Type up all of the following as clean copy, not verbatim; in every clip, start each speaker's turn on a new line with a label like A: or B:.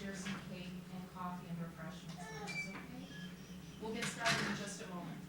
A: share some cake and coffee and refreshments. That's okay. We'll get started in just a moment.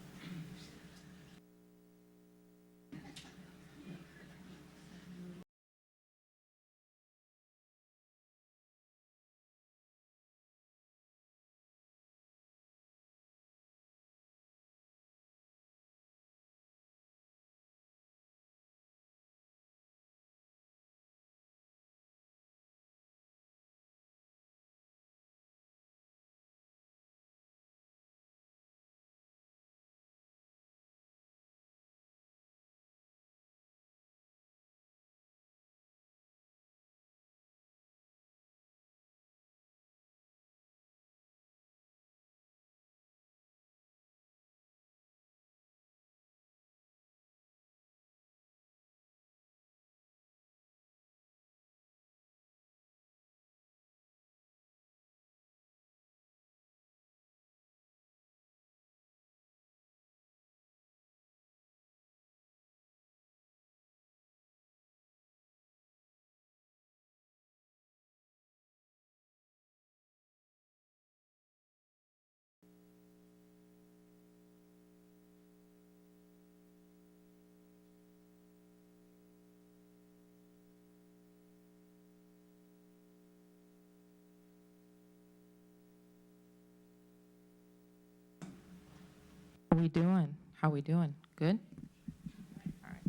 A: How we doing? How we doing? Good? All right.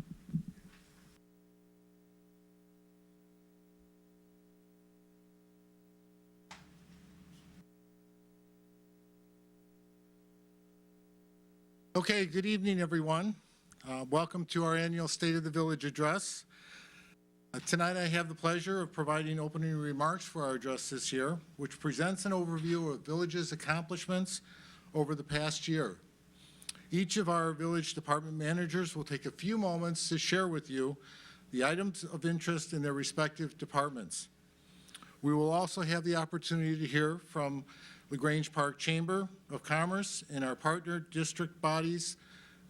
B: Okay, good evening, everyone. Welcome to our annual State of the Village address. Tonight I have the pleasure of providing opening remarks for our address this year, which presents an overview of Village's accomplishments over the past year. Each of our Village Department managers will take a few moments to share with you the items of interest in their respective departments. We will also have the opportunity to hear from LaGrange Park Chamber of Commerce and our partner district bodies,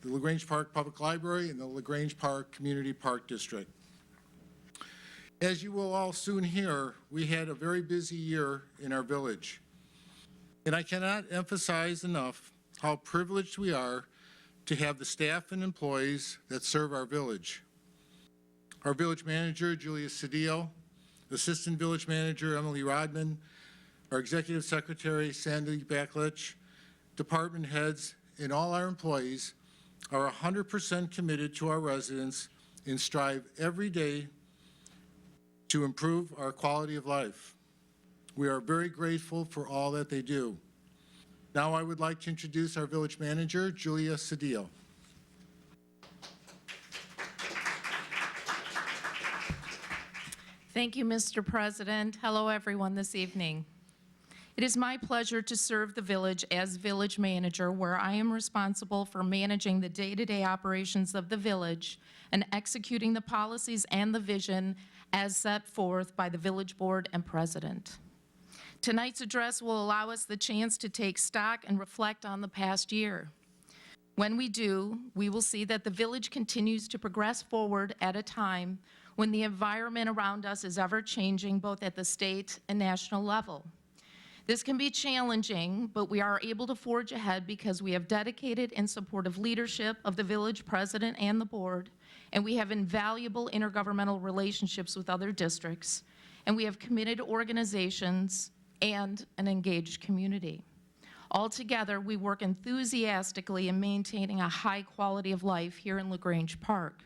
B: the LaGrange Park Public Library and the LaGrange Park Community Park District. As you will all soon hear, we had a very busy year in our village. And I cannot emphasize enough how privileged we are to have the staff and employees that serve our village. Our village manager, Julia Cedillo, assistant village manager, Emily Rodman, our executive secretary, Sandy Backlich, department heads, and all our employees are 100% committed to our residents and strive every day to improve our quality of life. We are very grateful for all that they do. Now I would like to introduce our village manager, Julia Cedillo.
A: Thank you, Mr. President. Hello, everyone, this evening. It is my pleasure to serve the village as village manager, where I am responsible for managing the day-to-day operations of the village and executing the policies and the vision as set forth by the village board and president. Tonight's address will allow us the chance to take stock and reflect on the past year. When we do, we will see that the village continues to progress forward at a time when the environment around us is ever-changing, both at the state and national level. This can be challenging, but we are able to forge ahead because we have dedicated and supportive leadership of the village president and the board, and we have invaluable intergovernmental relationships with other districts, and we have committed organizations and an engaged community. Altogether, we work enthusiastically in maintaining a high quality of life here in LaGrange Park.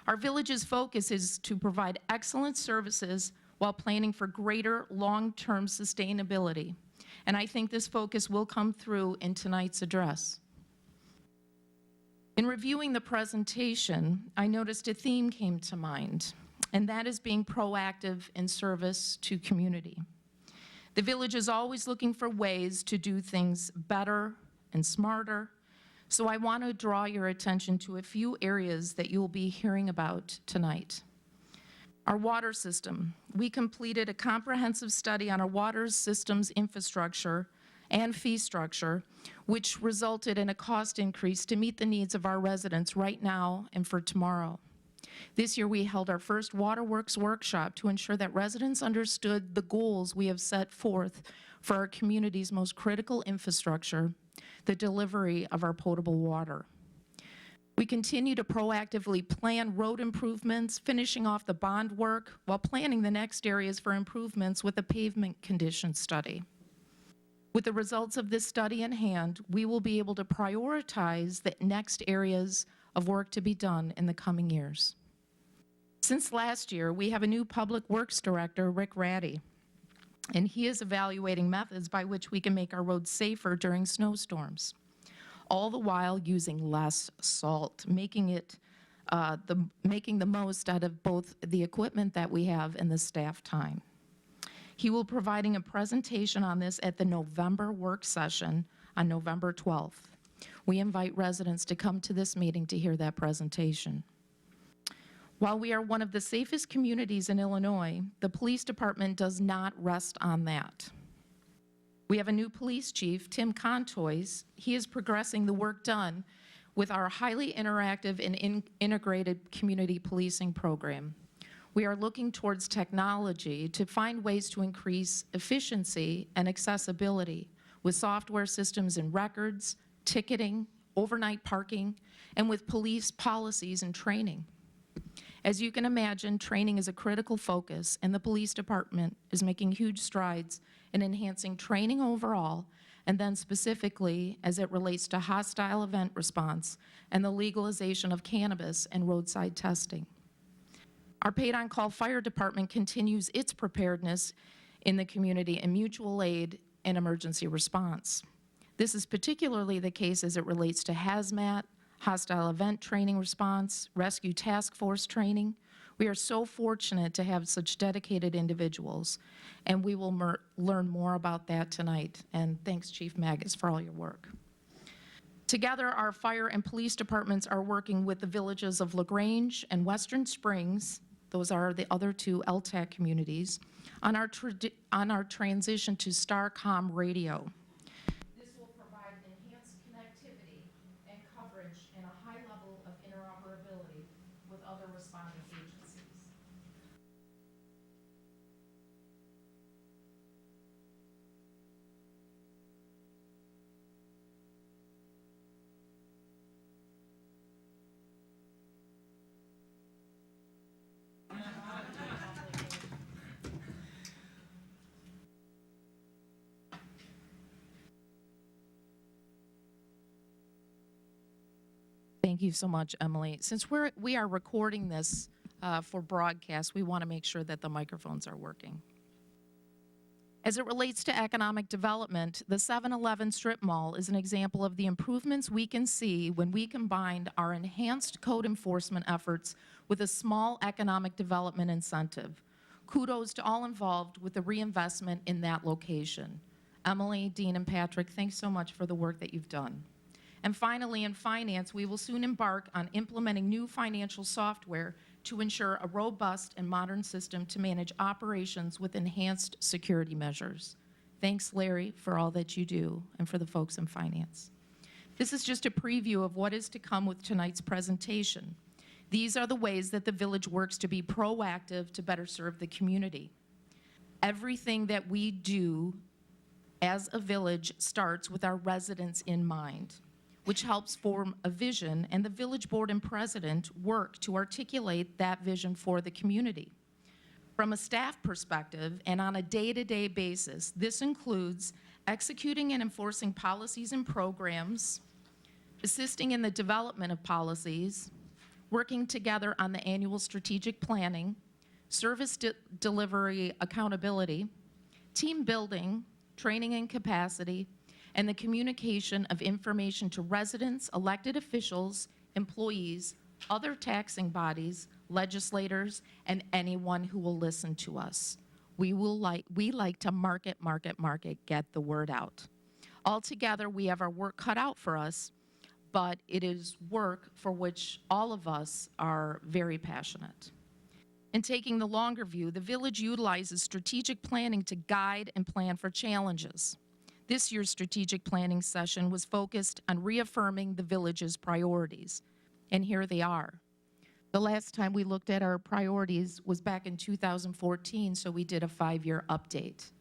A: Our village's focus is to provide excellent services while planning for greater long-term sustainability, and I think this focus will come through in tonight's address. In reviewing the presentation, I noticed a theme came to mind, and that is being proactive in service to community. The village is always looking for ways to do things better and smarter, so I want to draw your attention to a few areas that you'll be hearing about tonight. Our water system. We completed a comprehensive study on our water system's infrastructure and fee structure, which resulted in a cost increase to meet the needs of our residents right now and for tomorrow. This year, we held our first Waterworks workshop to ensure that residents understood the goals we have set forth for our community's most critical infrastructure, the delivery of our potable water. We continue to proactively plan road improvements, finishing off the bond work, while planning the next areas for improvements with a pavement condition study. With the results of this study in hand, we will be able to prioritize the next areas of work to be done in the coming years. Since last year, we have a new Public Works Director, Rick Ratty, and he is evaluating methods by which we can make our roads safer during snowstorms, all the while using less salt, making the most out of both the equipment that we have and the staff time. He will be providing a presentation on this at the November work session on November 12th. We invite residents to come to this meeting to hear that presentation. While we are one of the safest communities in Illinois, the police department does not rest on that. We have a new police chief, Tim Contois. He is progressing the work done with our highly interactive and integrated community policing program. We are looking towards technology to find ways to increase efficiency and accessibility with software systems and records, ticketing, overnight parking, and with police policies and training. As you can imagine, training is a critical focus, and the police department is making huge strides in enhancing training overall, and then specifically as it relates to hostile event response and the legalization of cannabis and roadside testing. Our paid-on-call fire department continues its preparedness in the community in mutual aid and emergency response. This is particularly the case as it relates to hazmat, hostile event training response, rescue task force training. We are so fortunate to have such dedicated individuals, and we will learn more about that tonight. And thanks, Chief Maggis, for all your work. Together, our fire and police departments are working with the villages of Grange and Western Springs, those are the other two LTAC communities, on our transition to Starcom radio. This will provide enhanced connectivity and coverage and a high level of interoperability with other responding agencies. Thank you so much, Emily. Since we are recording this for broadcast, we want to make sure that the microphones are working. As it relates to economic development, the 7-Eleven strip mall is an example of the improvements we can see when we combined our enhanced code enforcement efforts with a small economic development incentive. Kudos to all involved with the reinvestment in that location. Emily, Dean, and Patrick, thanks so much for the work that you've done. And finally, in finance, we will soon embark on implementing new financial software to ensure a robust and modern system to manage operations with enhanced security measures. Thanks, Larry, for all that you do, and for the folks in finance. This is just a preview of what is to come with tonight's presentation. These are the ways that the village works to be proactive to better serve the community. Everything that we do as a village starts with our residents in mind, which helps form a vision, and the village board and president work to articulate that vision for the community. From a staff perspective and on a day-to-day basis, this includes executing and enforcing policies and programs, assisting in the development of policies, working together on the annual strategic planning, service delivery accountability, team building, training and capacity, and the communication of information to residents, elected officials, employees, other taxing bodies, legislators, and anyone who will listen to us. We like to market, get the word out. Altogether, we have our work cut out for us, but it is work for which all of us are very passionate. In taking the longer view, the village utilizes strategic planning to guide and plan for challenges. This year's strategic planning session was focused on reaffirming the village's priorities, and here they are. The last time we looked at our priorities was back in 2014, so we did a 5-year update.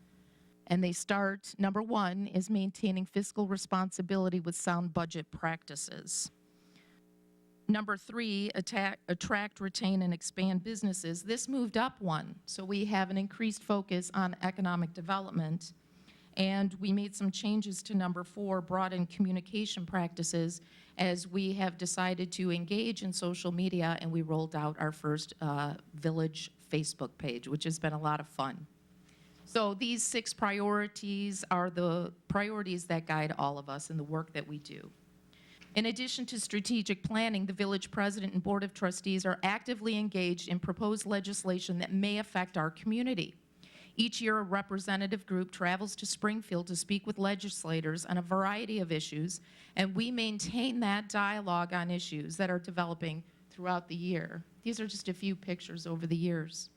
A: And they start, number 1 is maintaining fiscal responsibility with sound budget practices. Number 3, attract, retain, and expand businesses. This moved up 1, so we have an increased focus on economic development. And we made some changes to number 4, broaden communication practices, as we have decided to engage in social media, and we rolled out our first village Facebook page, which has been a lot of fun. So these 6 priorities are the priorities that guide all of us in the work that we do. In addition to strategic planning, the village president and board of trustees are actively engaged in proposed legislation that may affect our community. Each year, a representative group travels to Springfield to speak with legislators on a variety of issues, and we maintain that dialogue on issues that are developing throughout the year. These are just a few pictures over the years.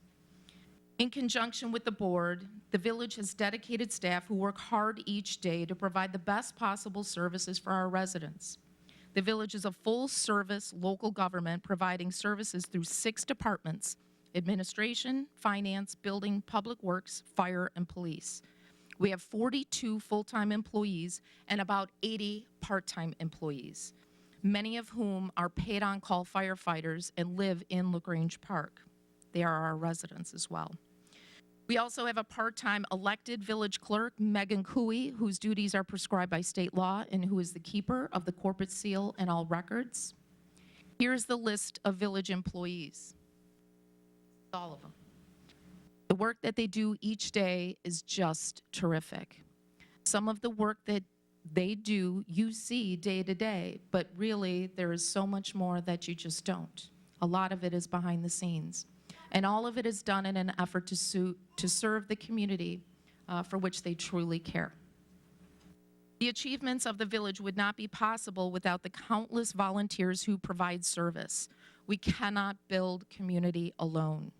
A: In conjunction with the board, the village has dedicated staff who work hard each day to provide the best possible services for our residents. The village is a full-service local government providing services through 6 departments: administration, finance, building, public works, fire, and police. We have 42 full-time employees and about 80 part-time employees, many of whom are paid-on-call firefighters and live in Grange Park. They are our residents as well. We also have a part-time elected village clerk, Megan Cooey, whose duties are prescribed by state law and who is the keeper of the corporate seal and all records. Here's the list of village employees. All of them. The work that they do each day is just terrific. Some of the work that they do, you see day to day, but really there is so much more that you just don't. A lot of it is behind the scenes. And all of it is done in an effort to serve the community for which they truly care. The achievements of the village would not be possible without the countless volunteers who provide service. We cannot build community alone.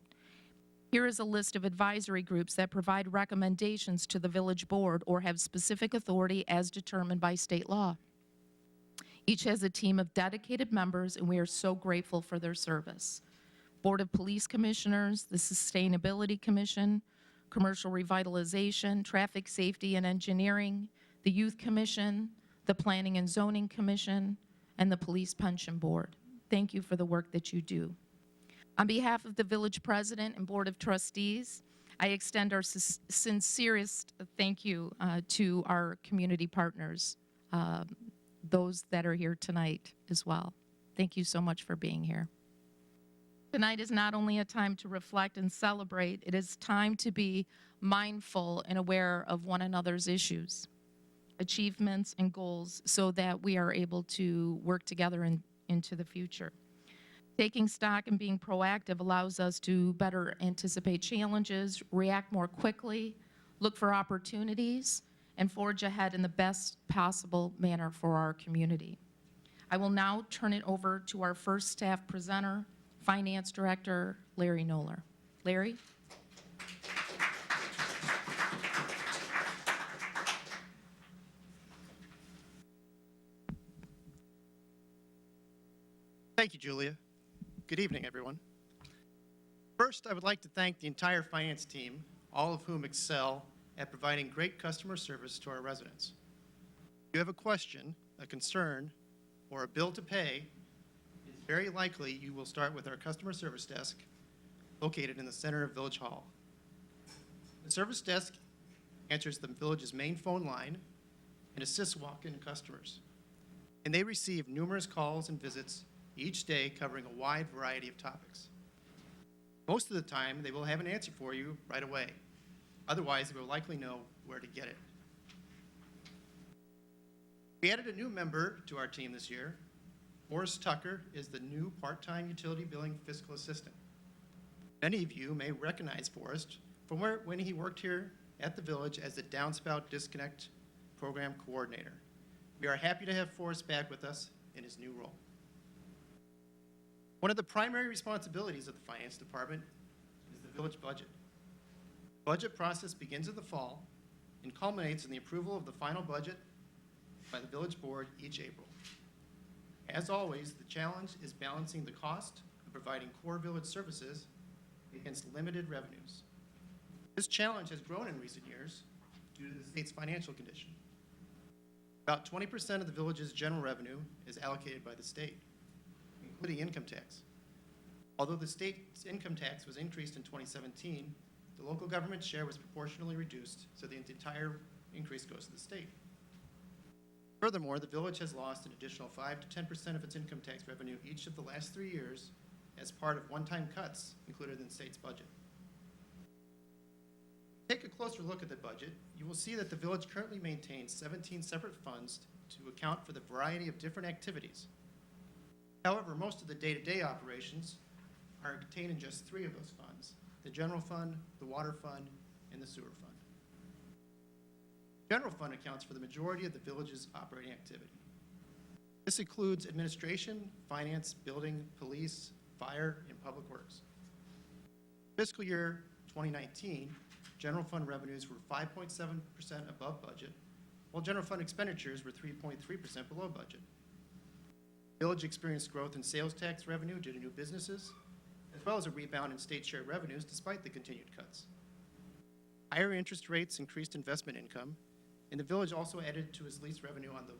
A: Here is a list of advisory groups that provide recommendations to the village board or have specific authority as determined by state law. Each has a team of dedicated members, and we are so grateful for their service. Board of Police Commissioners, the Sustainability Commission, Commercial Revitalization, Traffic Safety and Engineering, the Youth Commission, the Planning and Zoning Commission, and the Police Pension Board. Thank you for the work that you do. On behalf of the village president and board of trustees, I extend our sincerest thank you to our community partners, those that are here tonight as well. Thank you so much for being here. Tonight is not only a time to reflect and celebrate, it is time to be mindful and aware of one another's issues, achievements, and goals so that we are able to work together into the future. Taking stock and being proactive allows us to better anticipate challenges, react more quickly, look for opportunities, and forge ahead in the best possible manner for our community. I will now turn it over to our first staff presenter, Finance Director Larry Knoller. Larry?
C: Thank you, Julia. Good evening, everyone. First, I would like to thank the entire finance team, all of whom excel at providing great customer service to our residents. If you have a question, a concern, or a bill to pay, it's very likely you will start with our customer service desk located in the center of Village Hall. The service desk answers the village's main phone line and assists walk-in customers. And they receive numerous calls and visits each day covering a wide variety of topics. Most of the time, they will have an answer for you right away. Otherwise, they will likely know where to get it. We added a new member to our team this year. Forrest Tucker is the new part-time utility billing fiscal assistant. Many of you may recognize Forrest from when he worked here at the village as the downspout disconnect program coordinator. We are happy to have Forrest back with us in his new role. One of the primary responsibilities of the finance department is the village budget. The budget process begins in the fall and culminates in the approval of the final budget by the village board each April. As always, the challenge is balancing the cost of providing core village services against limited revenues. This challenge has grown in recent years due to the state's financial condition. About 20% of the village's general revenue is allocated by the state, including income tax. Although the state's income tax was increased in 2017, the local government share was proportionally reduced, so the entire increase goes to the state. Furthermore, the village has lost an additional 5 to 10% of its income tax revenue each of the last 3 years as part of one-time cuts included in the state's budget. Take a closer look at the budget, you will see that the village currently maintains 17 separate funds to account for the variety of different activities. However, most of the day-to-day operations are contained in just 3 of those funds: the general fund, the water fund, and the sewer fund. The general fund accounts for the majority of the village's operating activity. This includes administration, finance, building, police, fire, and public works. Fiscal year 2019, general fund revenues were 5.7% above budget, while general fund expenditures were 3.3% below budget. The village experienced growth in sales tax revenue due to new businesses, as well as a rebound in state share revenues despite the continued cuts. Higher interest rates increased investment income, and the village also added to its lease revenue on the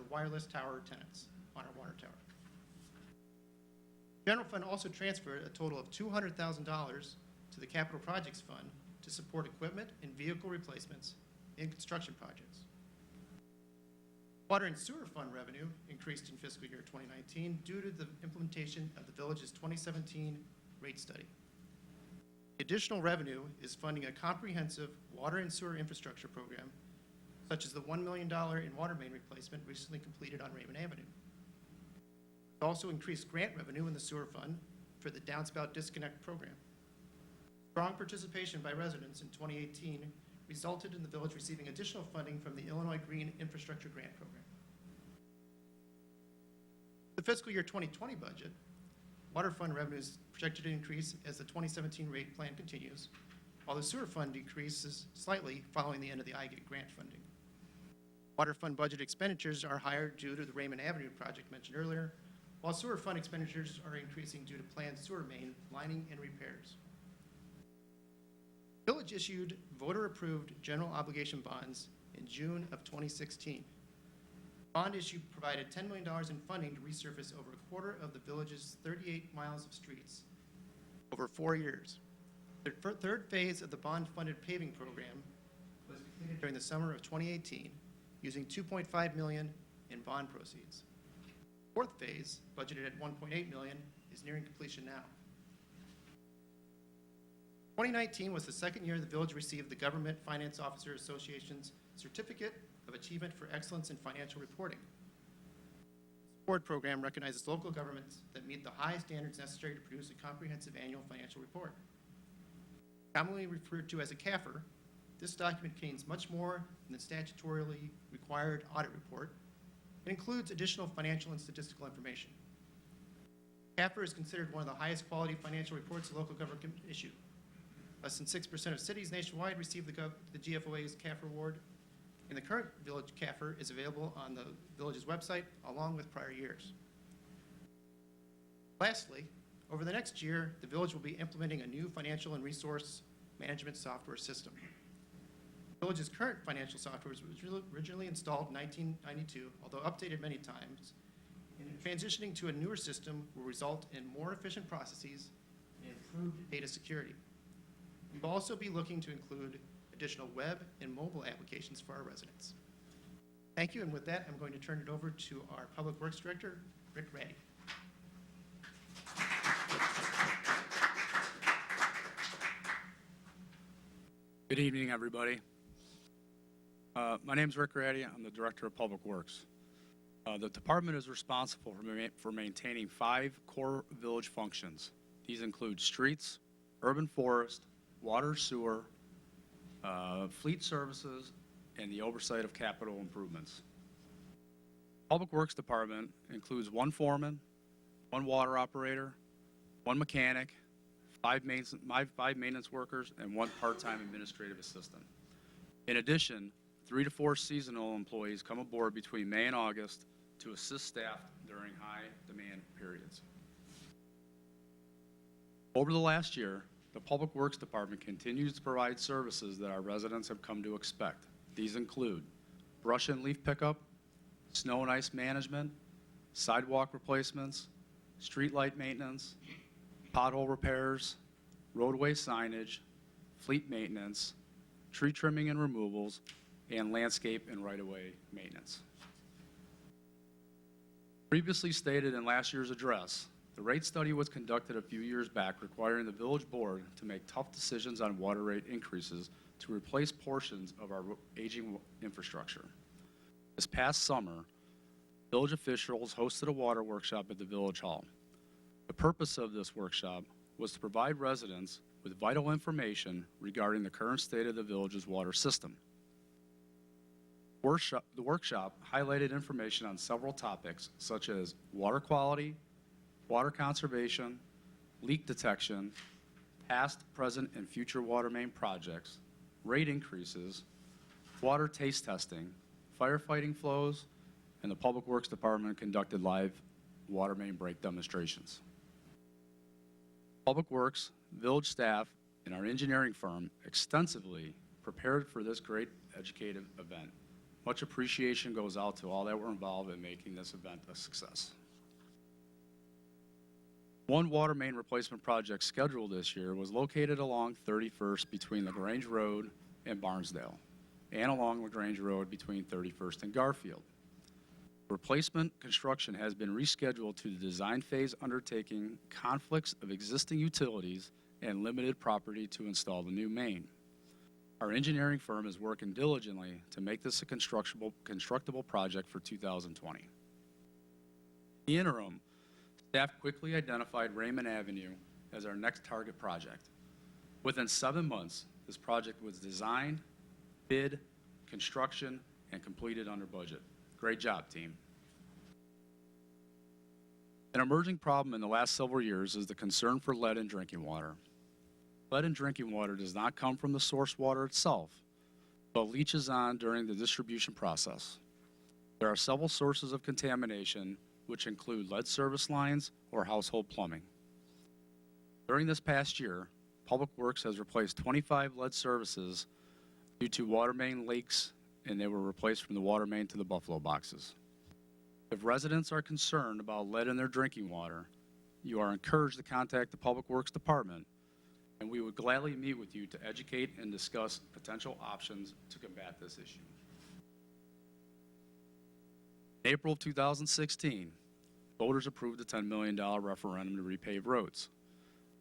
C: wireless tower tenants on our water tower. The general fund also transferred a total of $200,000 to the Capital Projects Fund to support equipment and vehicle replacements in construction projects. Water and sewer fund revenue increased in fiscal year 2019 due to the implementation of the village's 2017 rate study. The additional revenue is funding a comprehensive water and sewer infrastructure program, such as the $1 million in water main replacement recently completed on Raymond Avenue. It also increased grant revenue in the sewer fund for the downspout disconnect program. Strong participation by residents in 2018 resulted in the village receiving additional funding from the Illinois Green Infrastructure Grant Program. The fiscal year 2020 budget, water fund revenue is projected to increase as the 2017 rate plan continues, while the sewer fund decreases slightly following the end of the IGET grant funding. Water fund budget expenditures are higher due to the Raymond Avenue project mentioned earlier, while sewer fund expenditures are increasing due to planned sewer main lining and repairs. The village issued voter-approved general obligation bonds in June of 2016. Bond issue provided $10 million in funding to resurface over a quarter of the village's 38 miles of streets over 4 years. The third phase of the bond-funded paving program was completed during the summer of 2018, using $2.5 million in bond proceeds. The fourth phase, budgeted at $1.8 million, is nearing completion now. 2019 was the second year the village received the Government Finance Officer Association's Certificate of Achievement for Excellence in Financial Reporting. The award program recognizes local governments that meet the high standards necessary to produce a comprehensive annual financial report. Commonly referred to as a CAFR, this document contains much more than the statutorily required audit report. It includes additional financial and statistical information. CAFR is considered one of the highest quality financial reports the local government can issue. Less than 6% of cities nationwide receive the GFOA's CAFR award, and the current village CAFR is available on the village's website along with prior years. Lastly, over the next year, the village will be implementing a new financial and resource management software system. The village's current financial software was originally installed in 1992, although updated many times, and transitioning to a newer system will result in more efficient processes and improved data security. We will also be looking to include additional web and mobile applications for our residents. Thank you, and with that, I'm going to turn it over to our Public Works Director, Rick Ratty.
D: Good evening, everybody. My name is Rick Ratty. I'm the Director of Public Works. The department is responsible for maintaining 5 core village functions. These include streets, urban forest, water, sewer, fleet services, and the oversight of capital improvements. Public Works Department includes 1 foreman, 1 water operator, 1 mechanic, 5 maintenance workers, and 1 part-time administrative assistant. In addition, 3 to 4 seasonal employees come aboard between May and August to assist staff during high demand periods. Over the last year, the Public Works Department continues to provide services that our residents have come to expect. These include brush and leaf pickup, snow and ice management, sidewalk replacements, street light maintenance, pothole repairs, roadway signage, fleet maintenance, tree trimming and removals, and landscape and right-of-way maintenance. Previously stated in last year's address, the rate study was conducted a few years back requiring the village board to make tough decisions on water rate increases to replace portions of our aging infrastructure. This past summer, village officials hosted a water workshop at the Village Hall. The purpose of this workshop was to provide residents with vital information regarding the current state of the village's water system. The workshop highlighted information on several topics such as water quality, water conservation, leak detection, past, present, and future water main projects, rate increases, water taste testing, firefighting flows, and the Public Works Department conducted live water main break demonstrations. Public Works, village staff, and our engineering firm extensively prepared for this great educative event. Much appreciation goes out to all that were involved in making this event a success. One water main replacement project scheduled this year was located along 31st between the Grange Road and Barnesdale, and along the Grange Road between 31st and Garfield. Replacement construction has been rescheduled to the design phase undertaking conflicts of existing utilities and limited property to install the new main. Our engineering firm is working diligently to make this a constructible project for 2020. In the interim, staff quickly identified Raymond Avenue as our next target project. Within 7 months, this project was designed, bid, construction, and completed under budget. Great job, team. An emerging problem in the last several years is the concern for lead in drinking water. Lead in drinking water does not come from the source water itself, but leaches on during the distribution process. There are several sources of contamination, which include lead service lines or household plumbing. During this past year, Public Works has replaced 25 lead services due to water main leaks, and they were replaced from the water main to the Buffalo boxes. If residents are concerned about lead in their drinking water, you are encouraged to contact the Public Works Department, and we would gladly meet with you to educate and discuss potential options to combat this issue. In April of 2016, voters approved a $10 million referendum to repave roads.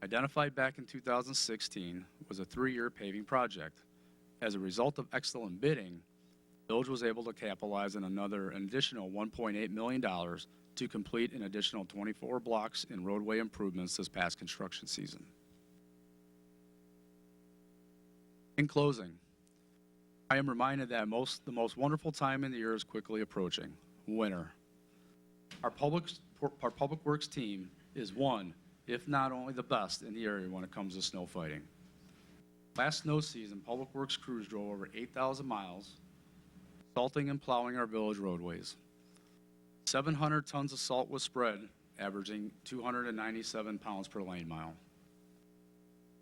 D: Identified back in 2016 was a 3-year paving project. As a result of excellent bidding, the village was able to capitalize on an additional $1.8 million to complete an additional 24 blocks in roadway improvements this past construction season. In closing, I am reminded that the most wonderful time in the year is quickly approaching, winter. Our public works team is one, if not only the best in the area when it comes to snow fighting. Last snow season, Public Works crews drove over 8,000 miles, salting and plowing our village roadways. 700 tons of salt was spread, averaging 297 pounds per lane mile.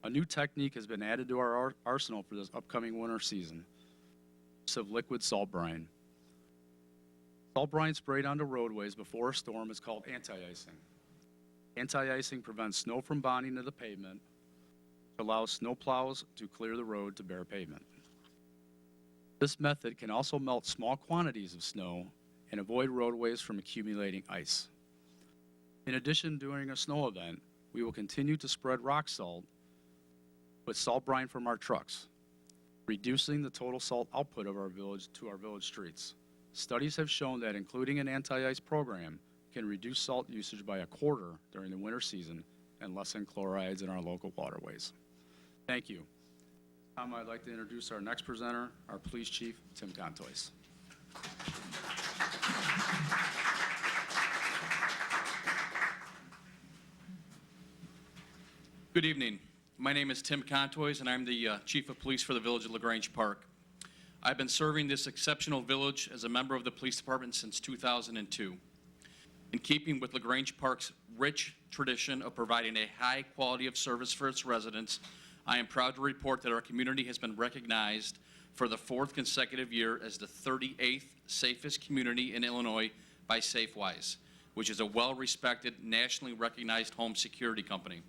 D: A new technique has been added to our arsenal for this upcoming winter season: use of liquid salt brine. Salt brine sprayed onto roadways before a storm is called anti-icing. Anti-icing prevents snow from bonding to the pavement, which allows snow plows to clear the road to bare pavement. This method can also melt small quantities of snow and avoid roadways from accumulating ice. In addition, during a snow event, we will continue to spread rock salt with salt brine from our trucks, reducing the total salt output of our village to our village streets. Studies have shown that including an anti-ice program can reduce salt usage by 1/4 during the winter season and lessen chlorides in our local waterways. Thank you. I'd like to introduce our next presenter, our Police Chief, Tim Contois.
E: Good evening. My name is Tim Contois, and I'm the Chief of Police for the Village of LaGrange Park. I've been serving this exceptional village as a member of the Police Department since 2002. In keeping with LaGrange Park's rich tradition of providing a high quality of service for its residents, I am proud to report that our community has been recognized for the 4th consecutive year as the 38th safest community in Illinois by SafeWise, which is a well-respected, nationally recognized home security company.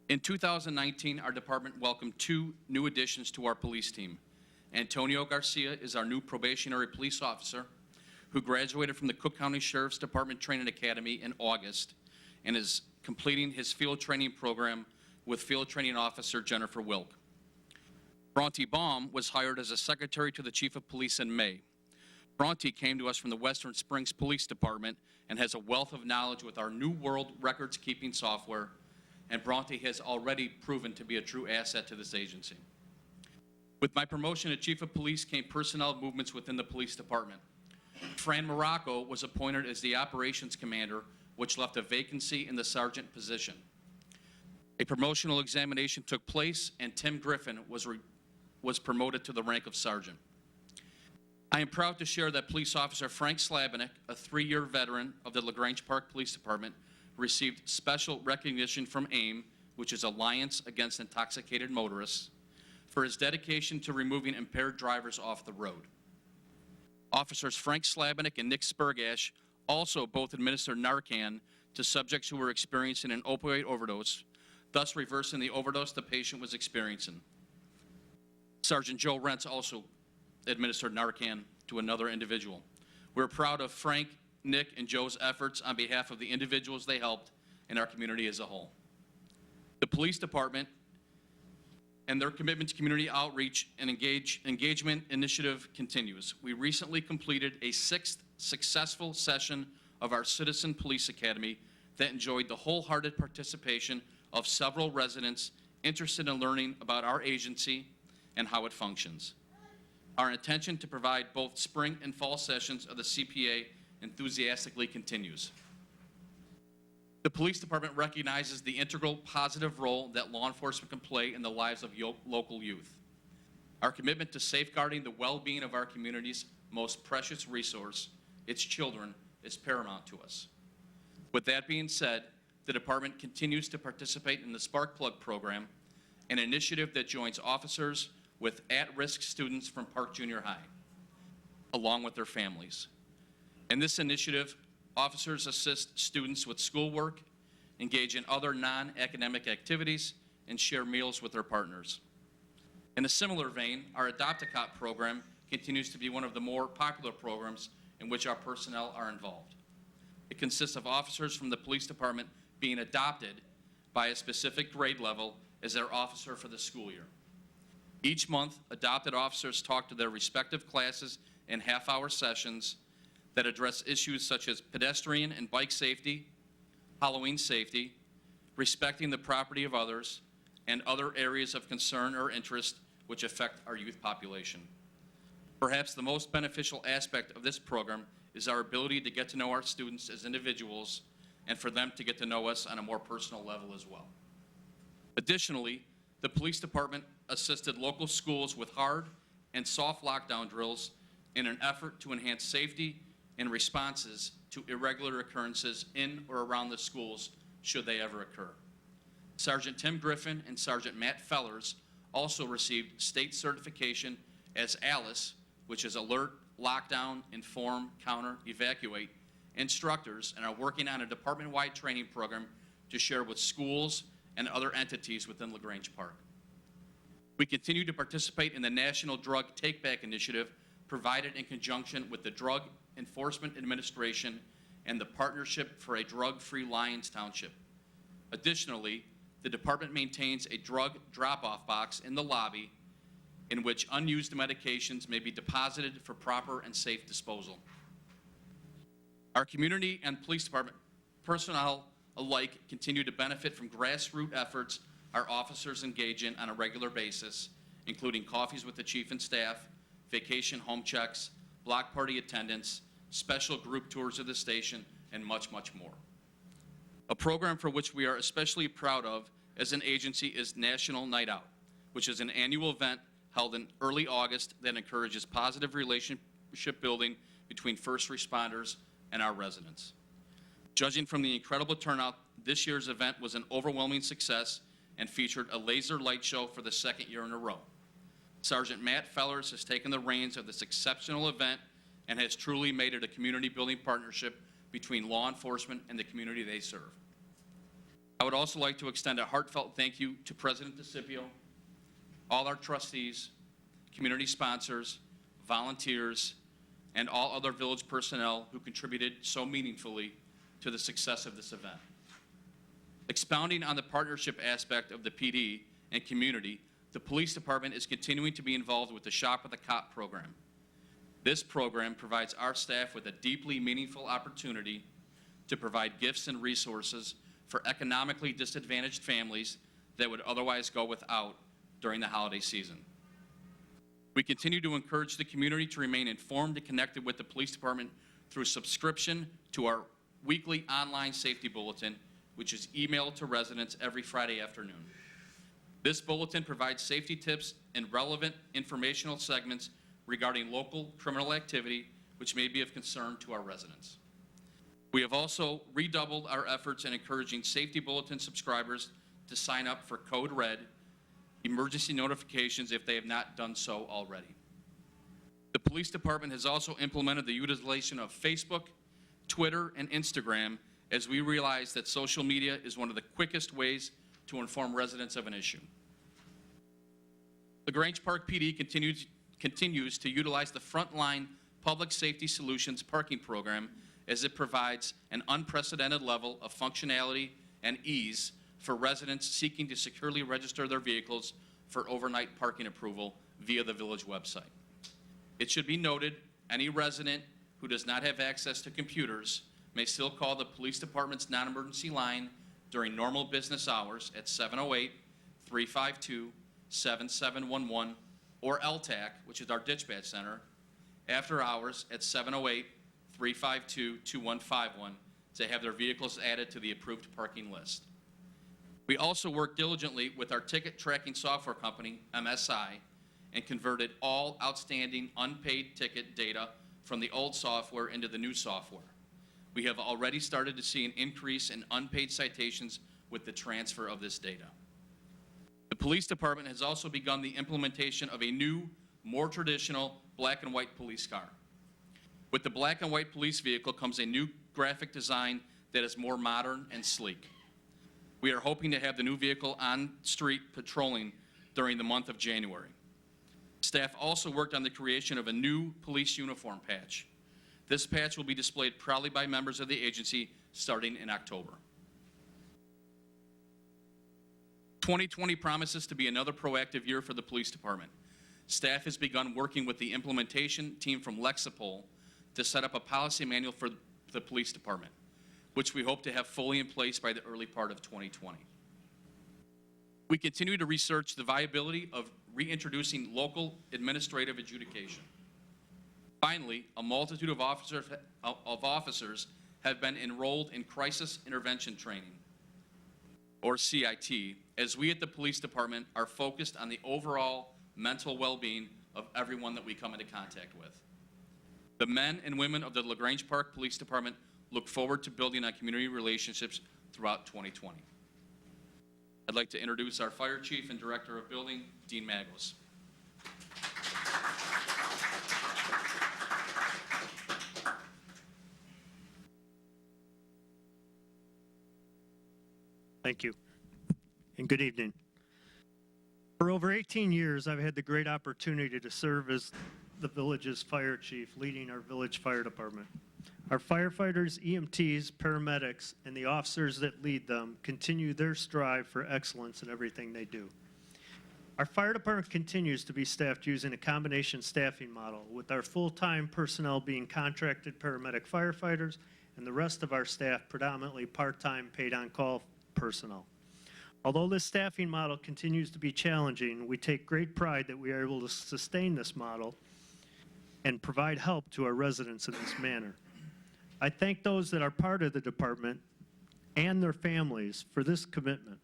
E: In 2019, our department welcomed 2 new additions to our police team. Antonio Garcia is our new probationary police officer who graduated from the Cook County Sheriff's Department Training Academy in August and is completing his field training program with field training officer Jennifer Wilk. Bronte Baum was hired as a secretary to the chief of police in May. Bronte came to us from the Western Springs Police Department and has a wealth of knowledge with our New World records keeping software, and Bronte has already proven to be a true asset to this agency. With my promotion to chief of police came personnel movements within the police department. Fran Morocco was appointed as the operations commander, which left a vacancy in the sergeant position. A promotional examination took place, and Tim Griffin was promoted to the rank of sergeant. I am proud to share that police officer Frank Slabanek, a 3-year veteran of the LaGrange Park Police Department, received special recognition from AIM, which is Alliance Against Intoxicated Motorists, for his dedication to removing impaired drivers off the road. Officers Frank Slabanek and Nick Spurgash also both administered Narcan to subjects who were experiencing an opioid overdose, thus reversing the overdose the patient was experiencing. Sergeant Joe Rentz also administered Narcan to another individual. We're proud of Frank, Nick, and Joe's efforts on behalf of the individuals they helped and our community as a whole. The police department and their commitment to community outreach and engagement initiative continues. We recently completed a 6th successful session of our Citizen Police Academy that enjoyed the wholehearted participation of several residents interested in learning about our agency and how it functions. Our intention to provide both spring and fall sessions of the CPA enthusiastically continues. The police department recognizes the integral positive role that law enforcement can play in the lives of local youth. Our commitment to safeguarding the well-being of our community's most precious resource, its children, is paramount to us. With that being said, the department continues to participate in the Spark Plug program, an initiative that joins officers with at-risk students from Park Junior High, along with their families. In this initiative, officers assist students with schoolwork, engage in other non-academic activities, and share meals with their partners. In a similar vein, our Adopt-A-Cop program continues to be one of the more popular programs in which our personnel are involved. It consists of officers from the police department being adopted by a specific grade level as their officer for the school year. Each month, adopted officers talk to their respective classes in half-hour sessions that address issues such as pedestrian and bike safety, Halloween safety, respecting the property of others, and other areas of concern or interest which affect our youth population. Perhaps the most beneficial aspect of this program is our ability to get to know our students as individuals and for them to get to know us on a more personal level as well. Additionally, the police department assisted local schools with hard and soft lockdown drills in an effort to enhance safety and responses to irregular occurrences in or around the schools should they ever occur. Sergeant Tim Griffin and Sergeant Matt Fellers also received state certification as ALICE, which is Alert, Lockdown, Inform, Counter, Evacuate, instructors, and are working on a department-wide training program to share with schools and other entities within LaGrange Park. We continue to participate in the National Drug Take-Back Initiative provided in conjunction with the Drug Enforcement Administration and the Partnership for a Drug-Free Lyons Township. Additionally, the department maintains a drug drop-off box in the lobby in which unused medications may be deposited for proper and safe disposal. Our community and police department personnel alike continue to benefit from grassroots efforts our officers engage in on a regular basis, including coffees with the chief and staff, vacation home checks, block party attendance, special group tours of the station, and much, much more. A program for which we are especially proud of as an agency is National Night Out, which is an annual event held in early August that encourages positive relationship building between first responders, and our residents. Judging from the incredible turnout, this year's event was an overwhelming success and featured a laser light show for the second year in a row. Sergeant Matt Fellers has taken the reins of this exceptional event and has truly made it a community-building partnership between law enforcement and the community they serve. I would also like to extend a heartfelt thank you to President DeCipio, all our trustees, community sponsors, volunteers, and all other village personnel who contributed so meaningfully to the success of this event. Expounding on the partnership aspect of the PD and community, the police department is continuing to be involved with the Shop with a Cop program. This program provides our staff with a deeply meaningful opportunity to provide gifts and resources for economically disadvantaged families that would otherwise go without during the holiday season. We continue to encourage the community to remain informed and connected with the police department through subscription to our weekly online safety bulletin, which is emailed to residents every Friday afternoon. This bulletin provides safety tips and relevant informational segments regarding local criminal activity, which may be of concern to our residents. We have also redoubled our efforts in encouraging safety bulletin subscribers to sign up for Code Red emergency notifications if they have not done so already. The police department has also implemented the utilization of Facebook, Twitter, and Instagram, as we realize that social media is one of the quickest ways to inform residents of an issue. The Grange Park PD continues to utilize the Frontline Public Safety Solutions parking program, as it provides an unprecedented level of functionality and ease for residents seeking to securely register their vehicles for overnight parking approval via the village website. It should be noted, any resident who does not have access to computers may still call the police department's non-emergency line during normal business hours at 708-352-7711, or LTAC, which is our dispatch center, after hours at 708-352-2151 to have their vehicles added to the approved parking list. We also work diligently with our ticket tracking software company, MSI, and converted all outstanding unpaid ticket data from the old software into the new software. We have already started to see an increase in unpaid citations with the transfer of this data. The police department has also begun the implementation of a new, more traditional black and white police car. With the black and white police vehicle comes a new graphic design that is more modern and sleek. We are hoping to have the new vehicle on street patrolling during the month of January. Staff also worked on the creation of a new police uniform patch. This patch will be displayed proudly by members of the agency starting in October. 2020 promises to be another proactive year for the police department. Staff has begun working with the implementation team from Lexipol to set up a policy manual for the police department, which we hope to have fully in place by the early part of 2020. We continue to research the viability of reintroducing local administrative adjudication. Finally, a multitude of officers have been enrolled in crisis intervention training, or CIT, as we at the police department are focused on the overall mental well-being of everyone that we come into contact with. The men and women of the LaGrange Park Police Department look forward to building on community relationships throughout 2020. I'd like to introduce our Fire Chief and Director of Building, Dean Magos.
F: Thank you, and good evening. For over 18 years, I've had the great opportunity to serve as the village's fire chief, leading our village fire department. Our firefighters, EMTs, paramedics, and the officers that lead them continue their strive for excellence in everything they do. Our fire department continues to be staffed using a combination staffing model, with our full-time personnel being contracted paramedic firefighters and the rest of our staff predominantly part-time paid-on-call personnel. Although this staffing model continues to be challenging, we take great pride that we are able to sustain this model and provide help to our residents in this manner. I thank those that are part of the department and their families for this commitment.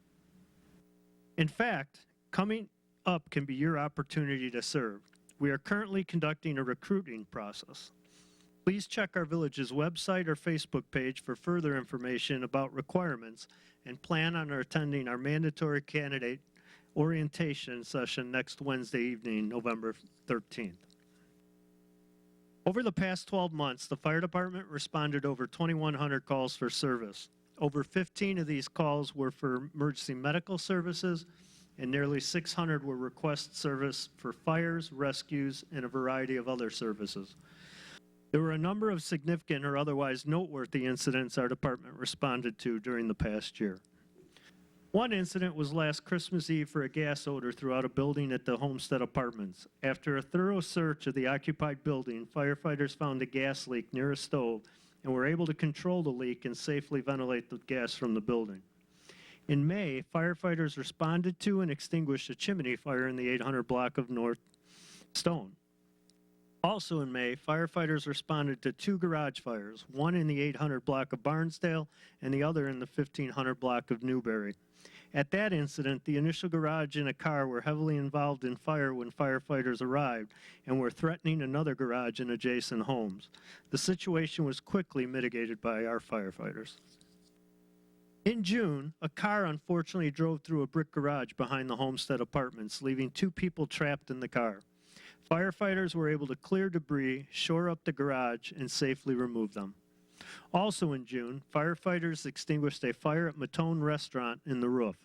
F: In fact, coming up can be your opportunity to serve. We are currently conducting a recruiting process. Please check our village's website or Facebook page for further information about requirements and plan on attending our mandatory candidate orientation session next Wednesday evening, November 13th. Over the past 12 months, the fire department responded over 2,100 calls for service. Over 15 of these calls were for emergency medical services, and nearly 600 were request service for fires, rescues, and a variety of other services. There were a number of significant or otherwise noteworthy incidents our department responded to during the past year. One incident was last Christmas Eve for a gas odor throughout a building at the Homestead Apartments. After a thorough search of the occupied building, firefighters found a gas leak near a stove and were able to control the leak and safely ventilate the gas from the building. In May, firefighters responded to and extinguished a chimney fire in the 800 block of North Stone. Also in May, firefighters responded to 2 garage fires, one in the 800 block of Barnesdale and the other in the 1500 block of Newberry. At that incident, the initial garage and a car were heavily involved in fire when firefighters arrived and were threatening another garage and adjacent homes. The situation was quickly mitigated by our firefighters. In June, a car unfortunately drove through a brick garage behind the Homestead Apartments, leaving 2 people trapped in the car. Firefighters were able to clear debris, shore up the garage, and safely remove them. Also in June, firefighters extinguished a fire at Matone Restaurant in the roof.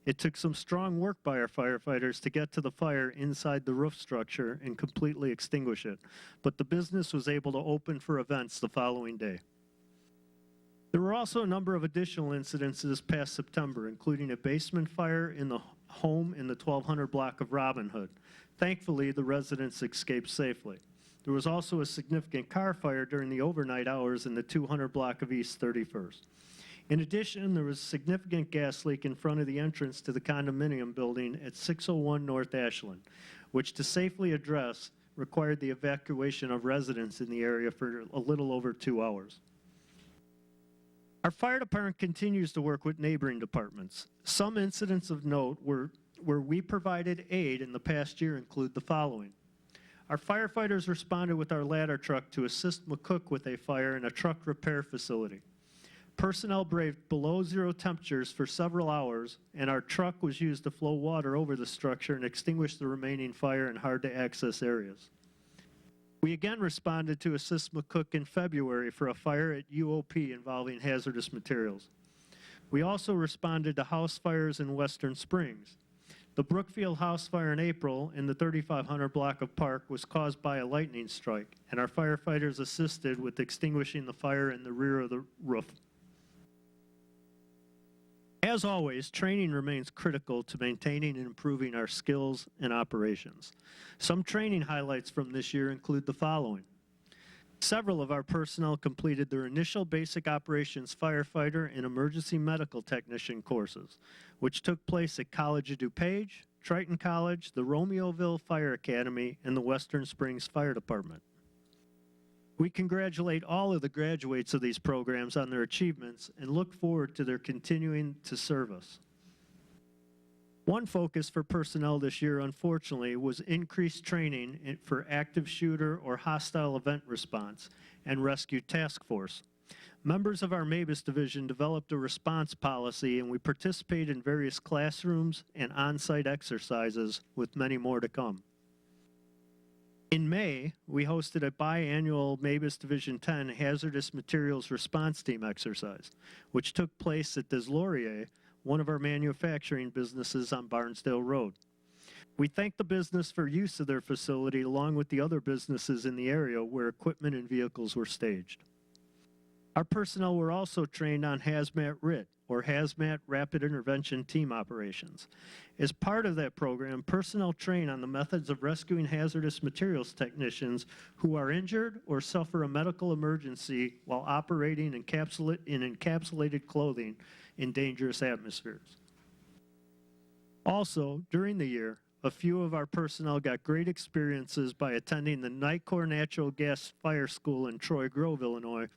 F: It took some strong work by our firefighters to get to the fire inside the roof structure and completely extinguish it, but the business was able to open for events the following day. There were also a number of additional incidents this past September, including a basement fire in the home in the 1200 block of Robin Hood. Thankfully, the residents escaped safely. There was also a significant car fire during the overnight hours in the 200 block of East 31st. In addition, there was a significant gas leak in front of the entrance to the condominium building at 601 North Ashland, which to safely address required the evacuation of residents in the area for a little over 2 hours. Our fire department continues to work with neighboring departments. Some incidents of note where we provided aid in the past year include the following. Our firefighters responded with our ladder truck to assist McCook with a fire in a truck repair facility. Personnel braved below zero temperatures for several hours, and our truck was used to flow water over the structure and extinguish the remaining fire in hard-to-access areas. We again responded to assist McCook in February for a fire at UOP involving hazardous materials. We also responded to house fires in Western Springs. The Brookfield house fire in April in the 3500 block of Park was caused by a lightning strike, and our firefighters assisted with extinguishing the fire in the rear of the roof. As always, training remains critical to maintaining and improving our skills and operations. Some training highlights from this year include the following. Several of our personnel completed their initial basic operations firefighter and emergency medical technician courses, which took place at College of DuPage, Triton College, the Romeoville Fire Academy, and the Western Springs Fire Department. We congratulate all of the graduates of these programs on their achievements and look forward to their continuing to serve us. One focus for personnel this year, unfortunately, was increased training for active shooter or hostile event response and rescue task force. Members of our MABUS division developed a response policy, and we participate in various classrooms and on-site exercises, with many more to come. In May, we hosted a biannual MABUS Division 10 Hazardous Materials Response Team exercise, which took place at Des Lauriers, one of our manufacturing businesses on Barnesdale Road. We thank the business for use of their facility along with the other businesses in the area where equipment and vehicles were staged. Our personnel were also trained on Hazmat RIT, or Hazmat Rapid Intervention Team Operations. As part of that program, personnel train on the methods of rescuing hazardous materials technicians who are injured or suffer a medical emergency while operating in encapsulated clothing in dangerous atmospheres. Also, during the year, a few of our personnel got great experiences by attending the NICOR Natural Gas Fire School in Troy Grove, Illinois,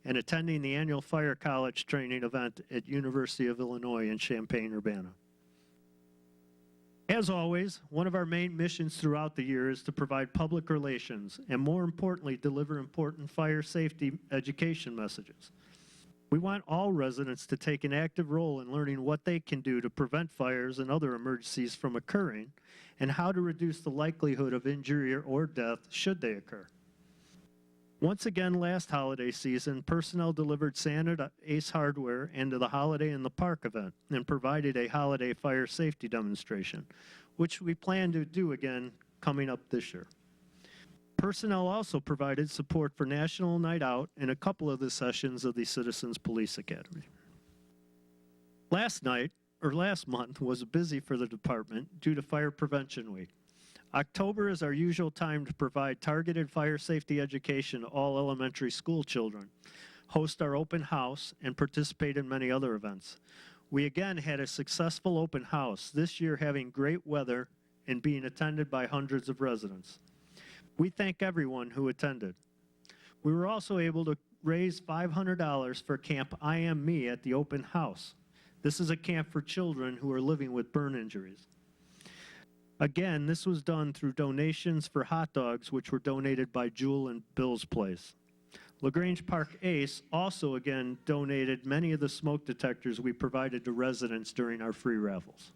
F: and attending the annual Fire College training event at University of Illinois in Champaign-Urbana. As always, one of our main missions throughout the year is to provide public relations and, more importantly, deliver important fire safety education messages. We want all residents to take an active role in learning what they can do to prevent fires and other emergencies from occurring and how to reduce the likelihood of injury or death should they occur. Once again, last holiday season, personnel delivered Santa to Ace Hardware and to the Holiday in the Park event and provided a holiday fire safety demonstration, which we plan to do again coming up this year. Personnel also provided support for National Night Out in a couple of the sessions of the Citizens Police Academy. Last month was busy for the department due to Fire Prevention Week. October is our usual time to provide targeted fire safety education to all elementary school children, host our open house, and participate in many other events. We again had a successful open house, this year having great weather and being attended by hundreds of residents. We thank everyone who attended. We were also able to raise $500 for Camp I Am Me at the open house. This is a camp for children who are living with burn injuries. Again, this was done through donations for hot dogs, which were donated by Jewel and Bill's Place. LaGrange Park Ace also again donated many of the smoke detectors we provided to residents during our free raffles.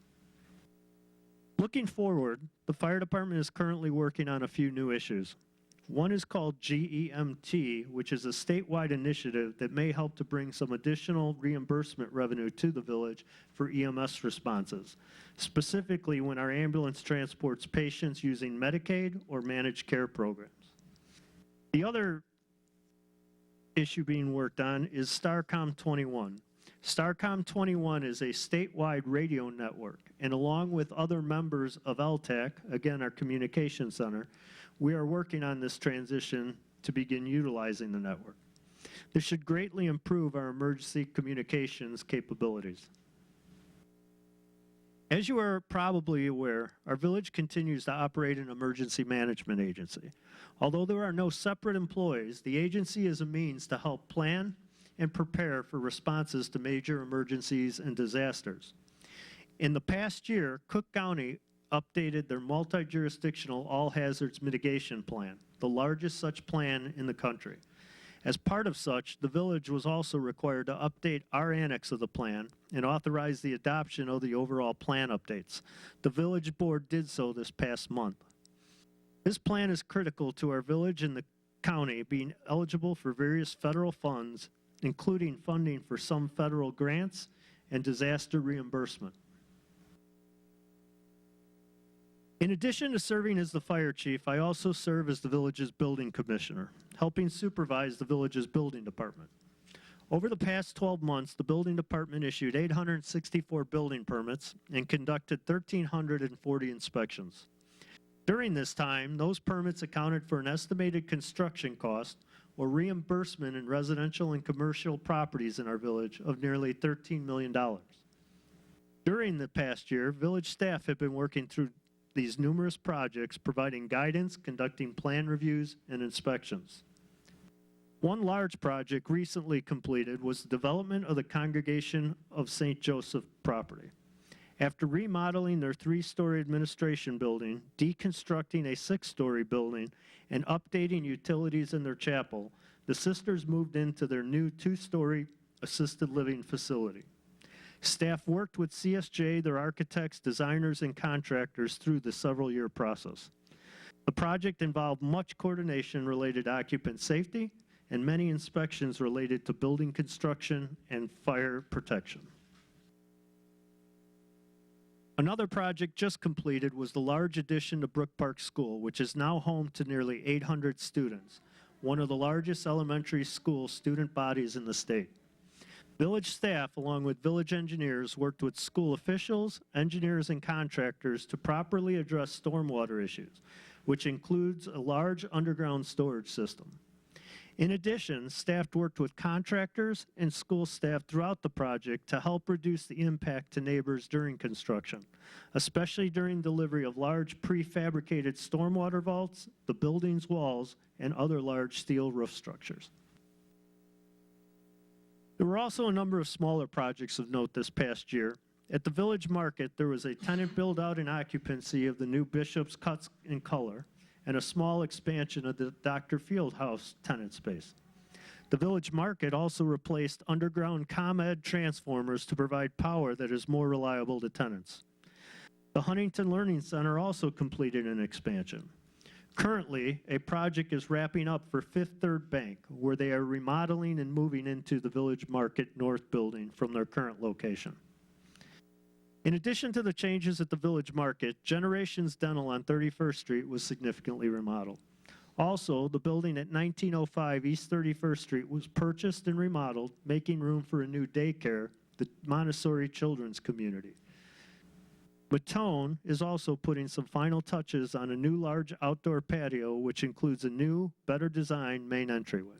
F: Looking forward, the fire department is currently working on a few new issues. One is called GEMT, which is a statewide initiative that may help to bring some additional reimbursement revenue to the village for EMS responses, specifically when our ambulance transports patients using Medicaid or managed care programs. The other issue being worked on is STARCOM 21. STARCOM 21 is a statewide radio network, and along with other members of LTAC, again our communication center, we are working on this transition to begin utilizing the network. This should greatly improve our emergency communications capabilities. As you are probably aware, our village continues to operate an emergency management agency. Although there are no separate employees, the agency is a means to help plan and prepare for responses to major emergencies and disasters. In the past year, Cook County updated their multi-jurisdictional all hazards mitigation plan, the largest such plan in the country. As part of such, the village was also required to update our annex of the plan and authorize the adoption of the overall plan updates. The village board did so this past month. This plan is critical to our village and the county being eligible for various federal funds, including funding for some federal grants and disaster reimbursement. In addition to serving as the fire chief, I also serve as the village's building commissioner, helping supervise the village's building department. Over the past 12 months, the building department issued 864 building permits and conducted 1,340 inspections. During this time, those permits accounted for an estimated construction cost or reimbursement in residential and commercial properties in our village of nearly $13 million. During the past year, village staff have been working through these numerous projects, providing guidance, conducting plan reviews, and inspections. One large project recently completed was the development of the Congregation of St. Joseph property. After remodeling their 3-story administration building, deconstructing a 6-story building, and updating utilities in their chapel, the sisters moved into their new 2-story assisted living facility. Staff worked with CSJ, their architects, designers, and contractors through the several-year process. The project involved much coordination related to occupant safety and many inspections related to building construction and fire protection. Another project just completed was the large addition to Brook Park School, which is now home to nearly 800 students, one of the largest elementary school student bodies in the state. Village staff, along with village engineers, worked with school officials, engineers, and contractors to properly address stormwater issues, which includes a large underground storage system. In addition, staff worked with contractors and school staff throughout the project to help reduce the impact to neighbors during construction, especially during delivery of large prefabricated stormwater vaults, the building's walls, and other large steel roof structures. There were also a number of smaller projects of note this past year. At the Village Market, there was a tenant build-out and occupancy of the new Bishop's Cuts and Color and a small expansion of the Dr. Fieldhouse tenant space. The Village Market also replaced underground ComEd transformers to provide power that is more reliable to tenants. The Huntington Learning Center also completed an expansion. Currently, a project is wrapping up for Fifth Third Bank, where they are remodeling and moving into the Village Market North building from their current location. In addition to the changes at the Village Market, Generations Dental on 31st Street was significantly remodeled. Also, the building at 1905 East 31st Street was purchased and remodeled, making room for a new daycare, the Montessori Children's Community. Matone is also putting some final touches on a new large outdoor patio, which includes a new, better designed main entryway.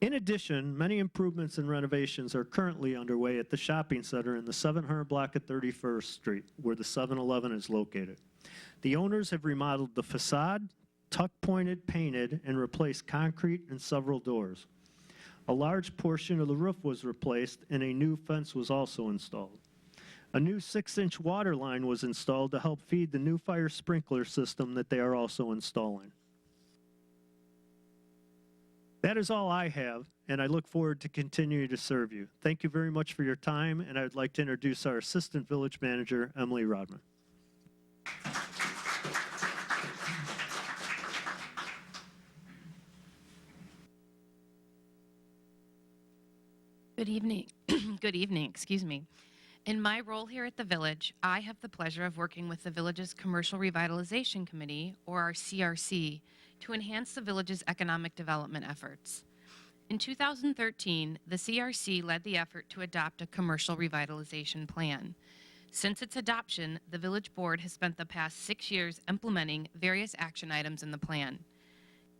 F: In addition, many improvements and renovations are currently underway at the shopping center in the 700 block of 31st Street, where the 7-Eleven is located. The owners have remodeled the facade, tuck-pointed, painted, and replaced concrete and several doors. A large portion of the roof was replaced, and a new fence was also installed. A new 6-inch water line was installed to help feed the new fire sprinkler system that they are also installing. That is all I have, and I look forward to continuing to serve you. Thank you very much for your time, and I would like to introduce our Assistant Village Manager, Emily Rodman.
G: Good evening. Good evening, excuse me. In my role here at the Village, I have the pleasure of working with the Village's Commercial Revitalization Committee, or our CRC, to enhance the Village's economic development efforts. In 2013, the CRC led the effort to adopt a commercial revitalization plan. Since its adoption, the Village Board has spent the past 6 years implementing various action items in the plan.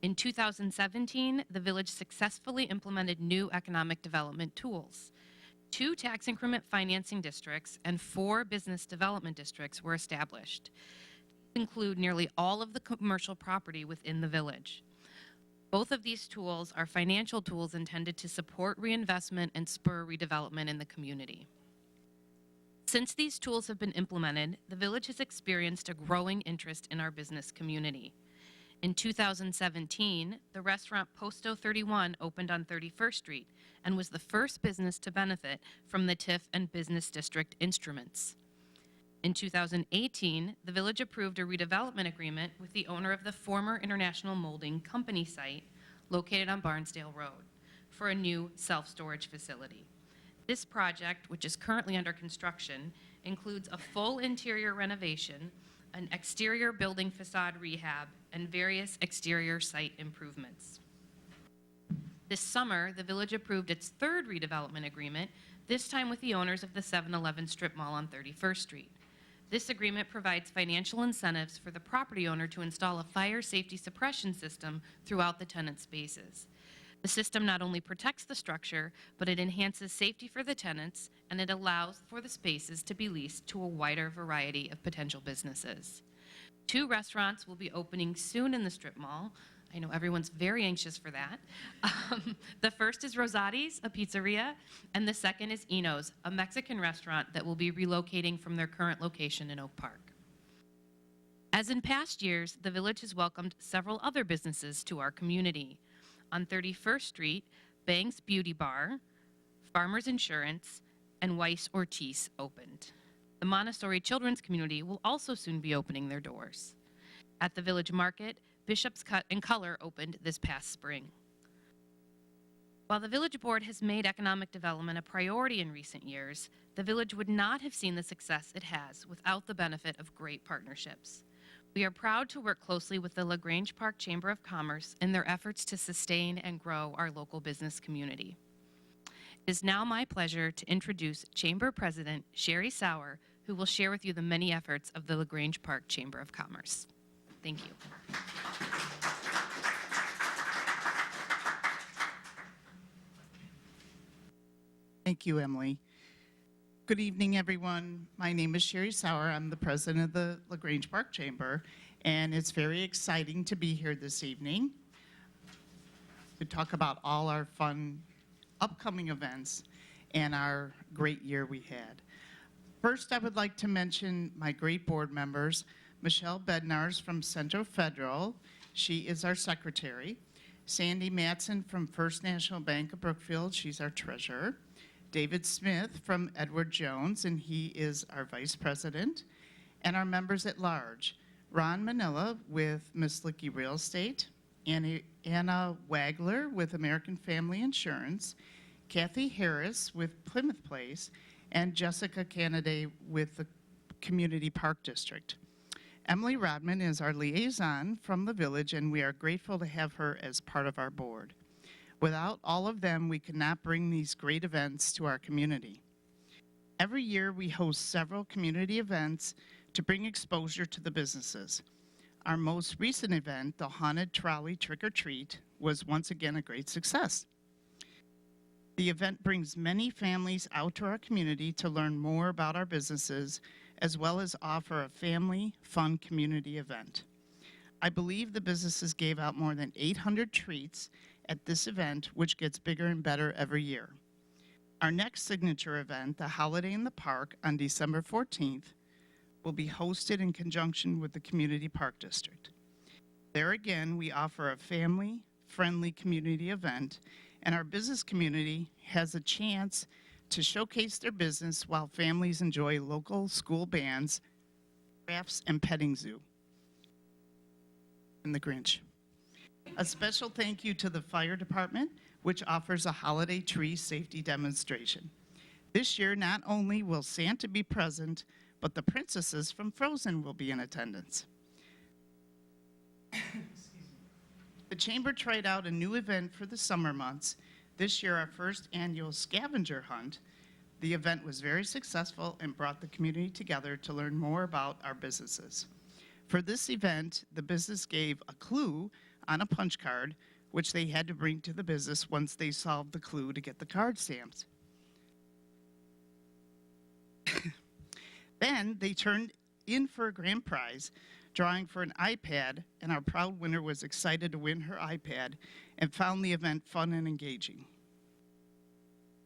G: In 2017, the Village successfully implemented new economic development tools. 2 tax increment financing districts and 4 business development districts were established. These include nearly all of the commercial property within the Village. Both of these tools are financial tools intended to support reinvestment and spur redevelopment in the community. Since these tools have been implemented, the Village has experienced a growing interest in our business community. In 2017, the restaurant Posto 31 opened on 31st Street and was the first business to benefit from the TIF and Business District instruments. In 2018, the Village approved a redevelopment agreement with the owner of the former International Molding Company site located on Barnesdale Road for a new self-storage facility. This project, which is currently under construction, includes a full interior renovation, an exterior building facade rehab, and various exterior site improvements. This summer, the Village approved its 3rd redevelopment agreement, this time with the owners of the 7-Eleven strip mall on 31st Street. This agreement provides financial incentives for the property owner to install a fire safety suppression system throughout the tenant spaces. The system not only protects the structure, but it enhances safety for the tenants, and it allows for the spaces to be leased to a wider variety of potential businesses. 2 restaurants will be opening soon in the strip mall. I know everyone's very anxious for that. The first is Rosati's, a pizzeria, and the second is Eno's, a Mexican restaurant that will be relocating from their current location in Oak Park. As in past years, the Village has welcomed several other businesses to our community. On 31st Street, Banks Beauty Bar, Farmers Insurance, and Weiss Ortiz opened. The Montessori Children's Community will also soon be opening their doors. At the Village Market, Bishop's Cut and Color opened this past spring. While the Village Board has made economic development a priority in recent years, the Village would not have seen the success it has without the benefit of great partnerships. We are proud to work closely with the LaGrange Park Chamber of Commerce in their efforts to sustain and grow our local business community. It is now my pleasure to introduce Chamber President Sherry Sauer, who will share with you the many efforts of the LaGrange Park Chamber of Commerce. Thank you.
H: Thank you, Emily. Good evening, everyone. My name is Sherry Sauer. I'm the president of the LaGrange Park Chamber, and it's very exciting to be here this evening to talk about all our fun upcoming events. and our great year we had. First, I would like to mention my great board members, Michelle Bednars from Central Federal. She is our secretary. Sandy Matson from First National Bank of Brookfield. She's our treasurer. David Smith from Edward Jones, and he is our vice president. And our members at large, Ron Manila with Miss Licky Real Estate, Anna Wagler with American Family Insurance, Kathy Harris with Plymouth Place, and Jessica Canaday with the Community Park District. Emily Rodman is our liaison from the village, and we are grateful to have her as part of our board. Without all of them, we could not bring these great events to our community. Every year, we host several community events to bring exposure to the businesses. Our most recent event, the Haunted Trolley Trick or Treat, was once again a great success. The event brings many families out to our community to learn more about our businesses, as well as offer a family, fun community event. I believe the businesses gave out more than 800 treats at this event, which gets bigger and better every year. Our next signature event, the Holiday in the Park on December 14th, will be hosted in conjunction with the Community Park District. There again, we offer a family-friendly community event, and our business community has a chance to showcase their business while families enjoy local school bands, crafts, and petting zoo in the Grange. A special thank you to the fire department, which offers a holiday tree safety demonstration. This year, not only will Santa be present, but the princesses from Frozen will be in attendance. The Chamber tried out a new event for the summer months. This year, our first annual scavenger hunt. The event was very successful and brought the community together to learn more about our businesses. For this event, the business gave a clue on a punch card, which they had to bring to the business once they solved the clue to get the card stamped. Then they turned in for a grand prize, drawing for an iPad, and our proud winner was excited to win her iPad and found the event fun and engaging.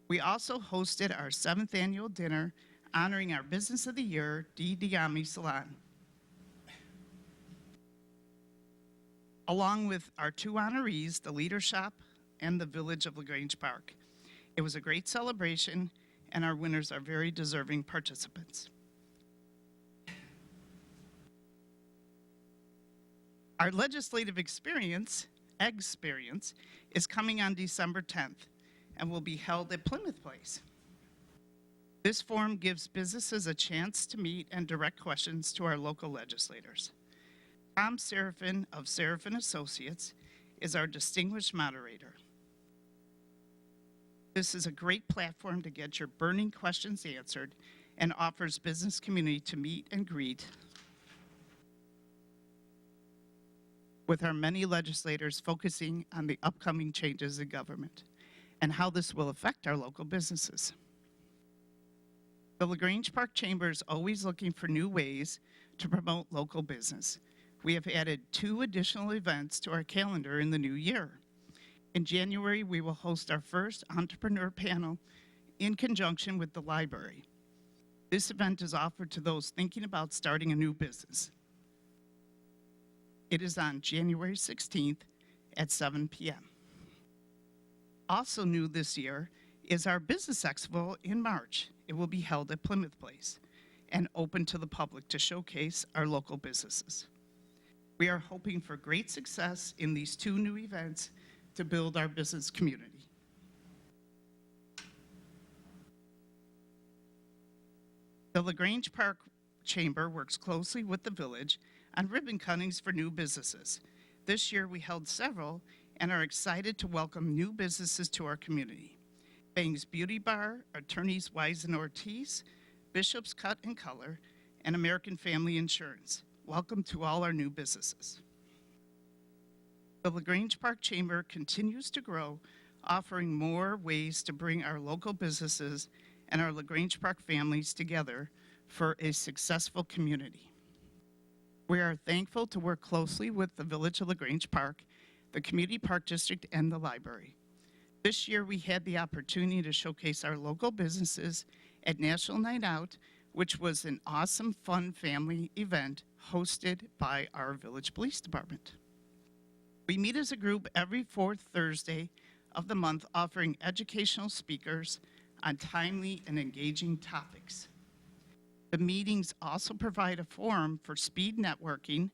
H: We also hosted our 7th annual dinner honoring our Business of the Year, Dee Diami Salon, along with our 2 honorees, the Leader Shop and the Village of LaGrange Park. It was a great celebration, and our winners are very deserving participants. Our legislative experience is coming on December 10th and will be held at Plymouth Place. This forum gives businesses a chance to meet and direct questions to our local legislators. Tom Seraphin of Seraphin Associates is our distinguished moderator. This is a great platform to get your burning questions answered and offers business community to meet and greet with our many legislators focusing on the upcoming changes in government and how this will affect our local businesses. The LaGrange Park Chamber is always looking for new ways to promote local business. We have added 2 additional events to our calendar in the new year. In January, we will host our first entrepreneur panel in conjunction with the library. This event is offered to those thinking about starting a new business. It is on January 16th at 7 p.m. Also new this year is our Business Expo in March. It will be held at Plymouth Place and open to the public to showcase our local businesses. We are hoping for great success in these 2 new events to build our business community. The LaGrange Park Chamber works closely with the village on ribbon cuttings for new businesses. This year we held several and are excited to welcome new businesses to our community. Bang's Beauty Bar, Attorneys Wise and Ortiz, Bishop's Cut and Color, and American Family Insurance. Welcome to all our new businesses. The LaGrange Park Chamber continues to grow, offering more ways to bring our local businesses and our LaGrange Park families together for a successful community. We are thankful to work closely with the Village of LaGrange Park, the Community Park District, and the library. This year, we had the opportunity to showcase our local businesses at National Night Out, which was an awesome, fun family event hosted by our Village Police Department. We meet as a group every fourth Thursday of the month, offering educational speakers on timely and engaging topics. The meetings also provide a forum for speed networking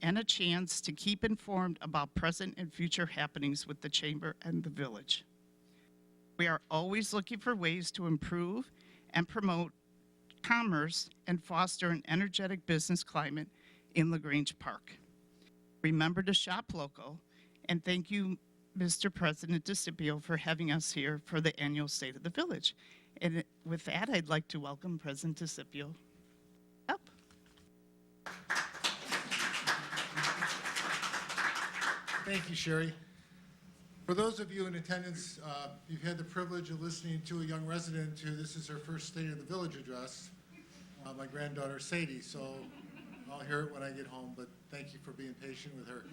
H: and a chance to keep informed about present and future happenings with the Chamber and the Village. We are always looking for ways to improve and promote commerce and foster an energetic business climate in LaGrange Park. Remember to shop local, and thank you, Mr. President DeCipio, for having us here for the annual State of the Village. And with that, I'd like to welcome President DeCipio up.
B: Thank you, Sherry. For those of you in attendance, you've had the privilege of listening to a young resident who this is her first State of the Village address, my granddaughter Sadie, so I'll hear it when I get home, but thank you for being patient with her.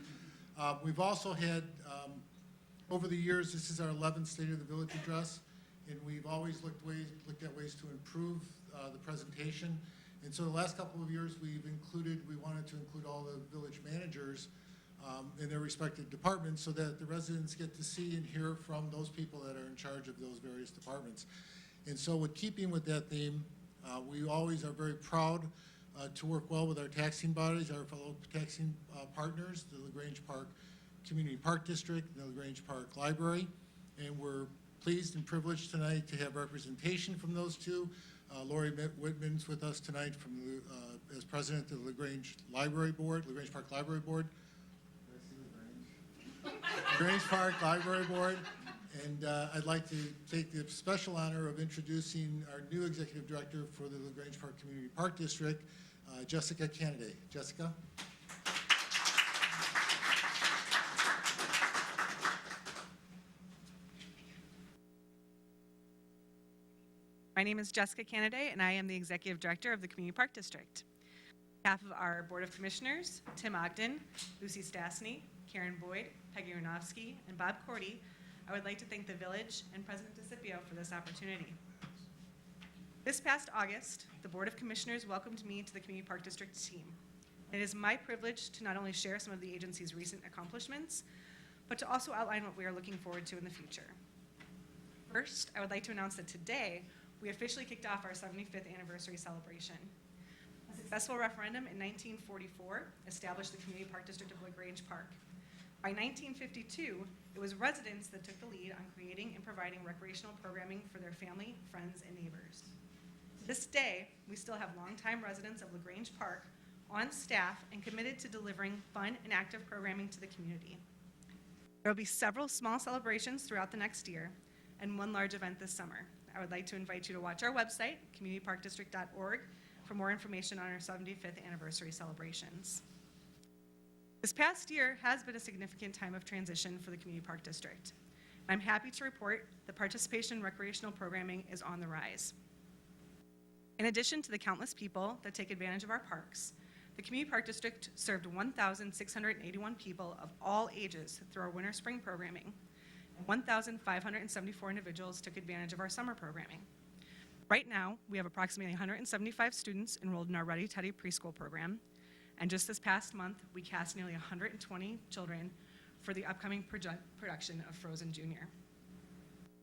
B: We've also had, over the years, this is our 11th State of the Village address, and we've always looked at ways to improve the presentation. And so the last couple of years, we wanted to include all the village managers in their respective departments so that the residents get to see and hear from those people that are in charge of those various departments. And so with keeping with that theme, we always are very proud to work well with our taxing bodies, our fellow taxing partners, the LaGrange Park Community Park District and the LaGrange Park Library. And we're pleased and privileged tonight to have representation from those two. Lori Whitman's with us tonight from as president of the LaGrange Library Board, LaGrange Park Library Board. LaGrange Park Library Board. And I'd like to take the special honor of introducing our new executive director for the LaGrange Park Community Park District, Jessica Kennedy. Jessica?
I: My name is Jessica Kennedy, and I am the Executive Director of the Community Park District. On behalf of our Board of Commissioners, Tim Ogden, Lucy Stastny, Karen Boyd, Peggy Ranofsky, and Bob Cordy, I would like to thank the Village and President DeCipio for this opportunity. This past August, the Board of Commissioners welcomed me to the Community Park District team. It is my privilege to not only share some of the agency's recent accomplishments, but to also outline what we are looking forward to in the future. First, I would like to announce that today, we officially kicked off our 75th anniversary celebration. A successful referendum in 1944 established the Community Park District of LaGrange Park. By 1952, it was residents that took the lead on creating and providing recreational programming for their family, friends, and neighbors. To this day, we still have longtime residents of LaGrange Park on staff and committed to delivering fun and active programming to the community. There will be several small celebrations throughout the next year and one large event this summer. I would like to invite you to watch our website, communityparkdistrict.org, for more information on our 75th anniversary celebrations. This past year has been a significant time of transition for the Community Park District. I'm happy to report that participation in recreational programming is on the rise. In addition to the countless people that take advantage of our parks, the Community Park District served 1,681 people of all ages through our winter-spring programming. 1,574 individuals took advantage of our summer programming. Right now, we have approximately 175 students enrolled in our Ready Teddy preschool program, and just this past month, we cast nearly 120 children for the upcoming production of Frozen Junior.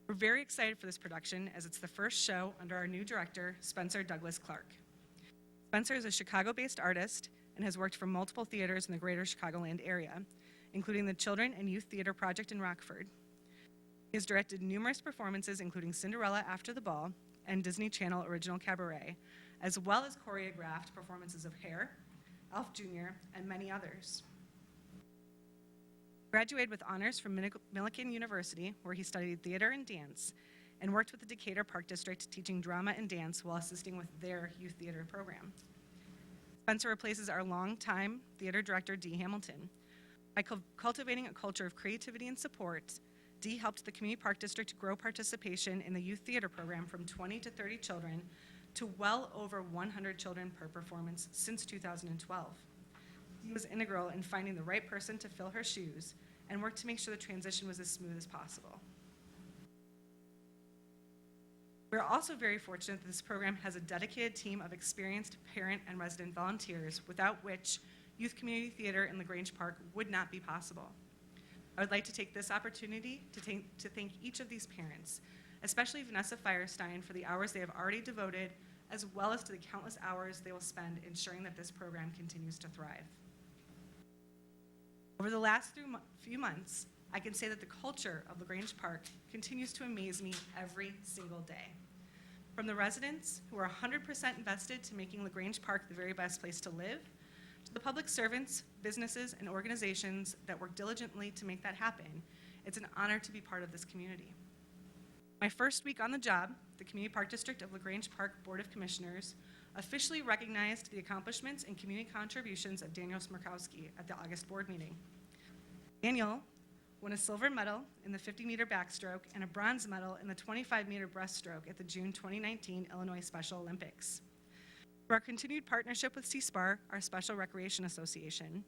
I: We're very excited for this production as it's the first show under our new director, Spencer Douglas Clark. Spencer is a Chicago-based artist and has worked for multiple theaters in the greater Chicagoland area, including the Children and Youth Theater Project in Rockford. He has directed numerous performances, including Cinderella After the Ball and Disney Channel Original Cabaret, as well as choreographed performances of Hair, Elf Jr., and many others. He graduated with honors from Millikan University, where he studied theater and dance, and worked with the Decatur Park District teaching drama and dance while assisting with their youth theater program. Spencer replaces our longtime theater director, Dee Hamilton. By cultivating a culture of creativity and support, Dee helped the Community Park District grow participation in the youth theater program from 20 to 30 children to well over 100 children per performance since 2012. Dee was integral in finding the right person to fill her shoes and worked to make sure the transition was as smooth as possible. We're also very fortunate that this program has a dedicated team of experienced parent and resident volunteers, without which youth community theater in LaGrange Park would not be possible. I would like to take this opportunity to thank each of these parents, especially Vanessa Firestein, for the hours they have already devoted, as well as to the countless hours they will spend ensuring that this program continues to thrive. Over the last few months, I can say that the culture of LaGrange Park continues to amaze me every single day. From the residents who are 100% invested to making LaGrange Park the very best place to live, to the public servants, businesses, and organizations that work diligently to make that happen, it's an honor to be part of this community. My first week on the job, the Community Park District of LaGrange Park Board of Commissioners officially recognized the accomplishments and community contributions of Daniel Smirkowski at the August board meeting. Daniel won a silver medal in the 50-meter backstroke and a bronze medal in the 25-meter breaststroke at the June 2019 Illinois Special Olympics. Through our continued partnership with CSPAR, our Special Recreation Association,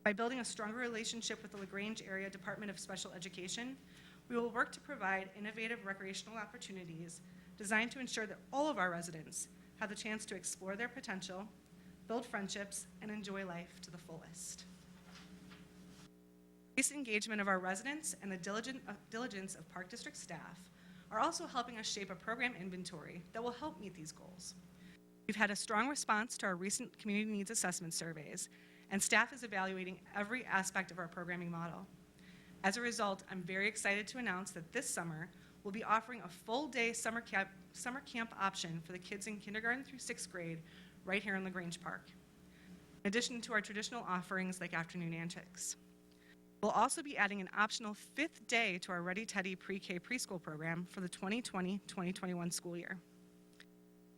I: by building a stronger relationship with the LaGrange Area Department of Special Education, we will work to provide innovative recreational opportunities designed to ensure that all of our residents have the chance to explore their potential, build friendships, and enjoy life to the fullest. This engagement of our residents and the diligence of Park District staff are also helping us shape a program inventory that will help meet these goals. We've had a strong response to our recent community needs assessment surveys, and staff is evaluating every aspect of our programming model. As a result, I'm very excited to announce that this summer, we'll be offering a full-day summer camp option for the kids in kindergarten through 6th grade right here in LaGrange Park, in addition to our traditional offerings like afternoon antics. We'll also be adding an optional 5th day to our Ready Teddy pre-K preschool program for the 2020-2021 school year.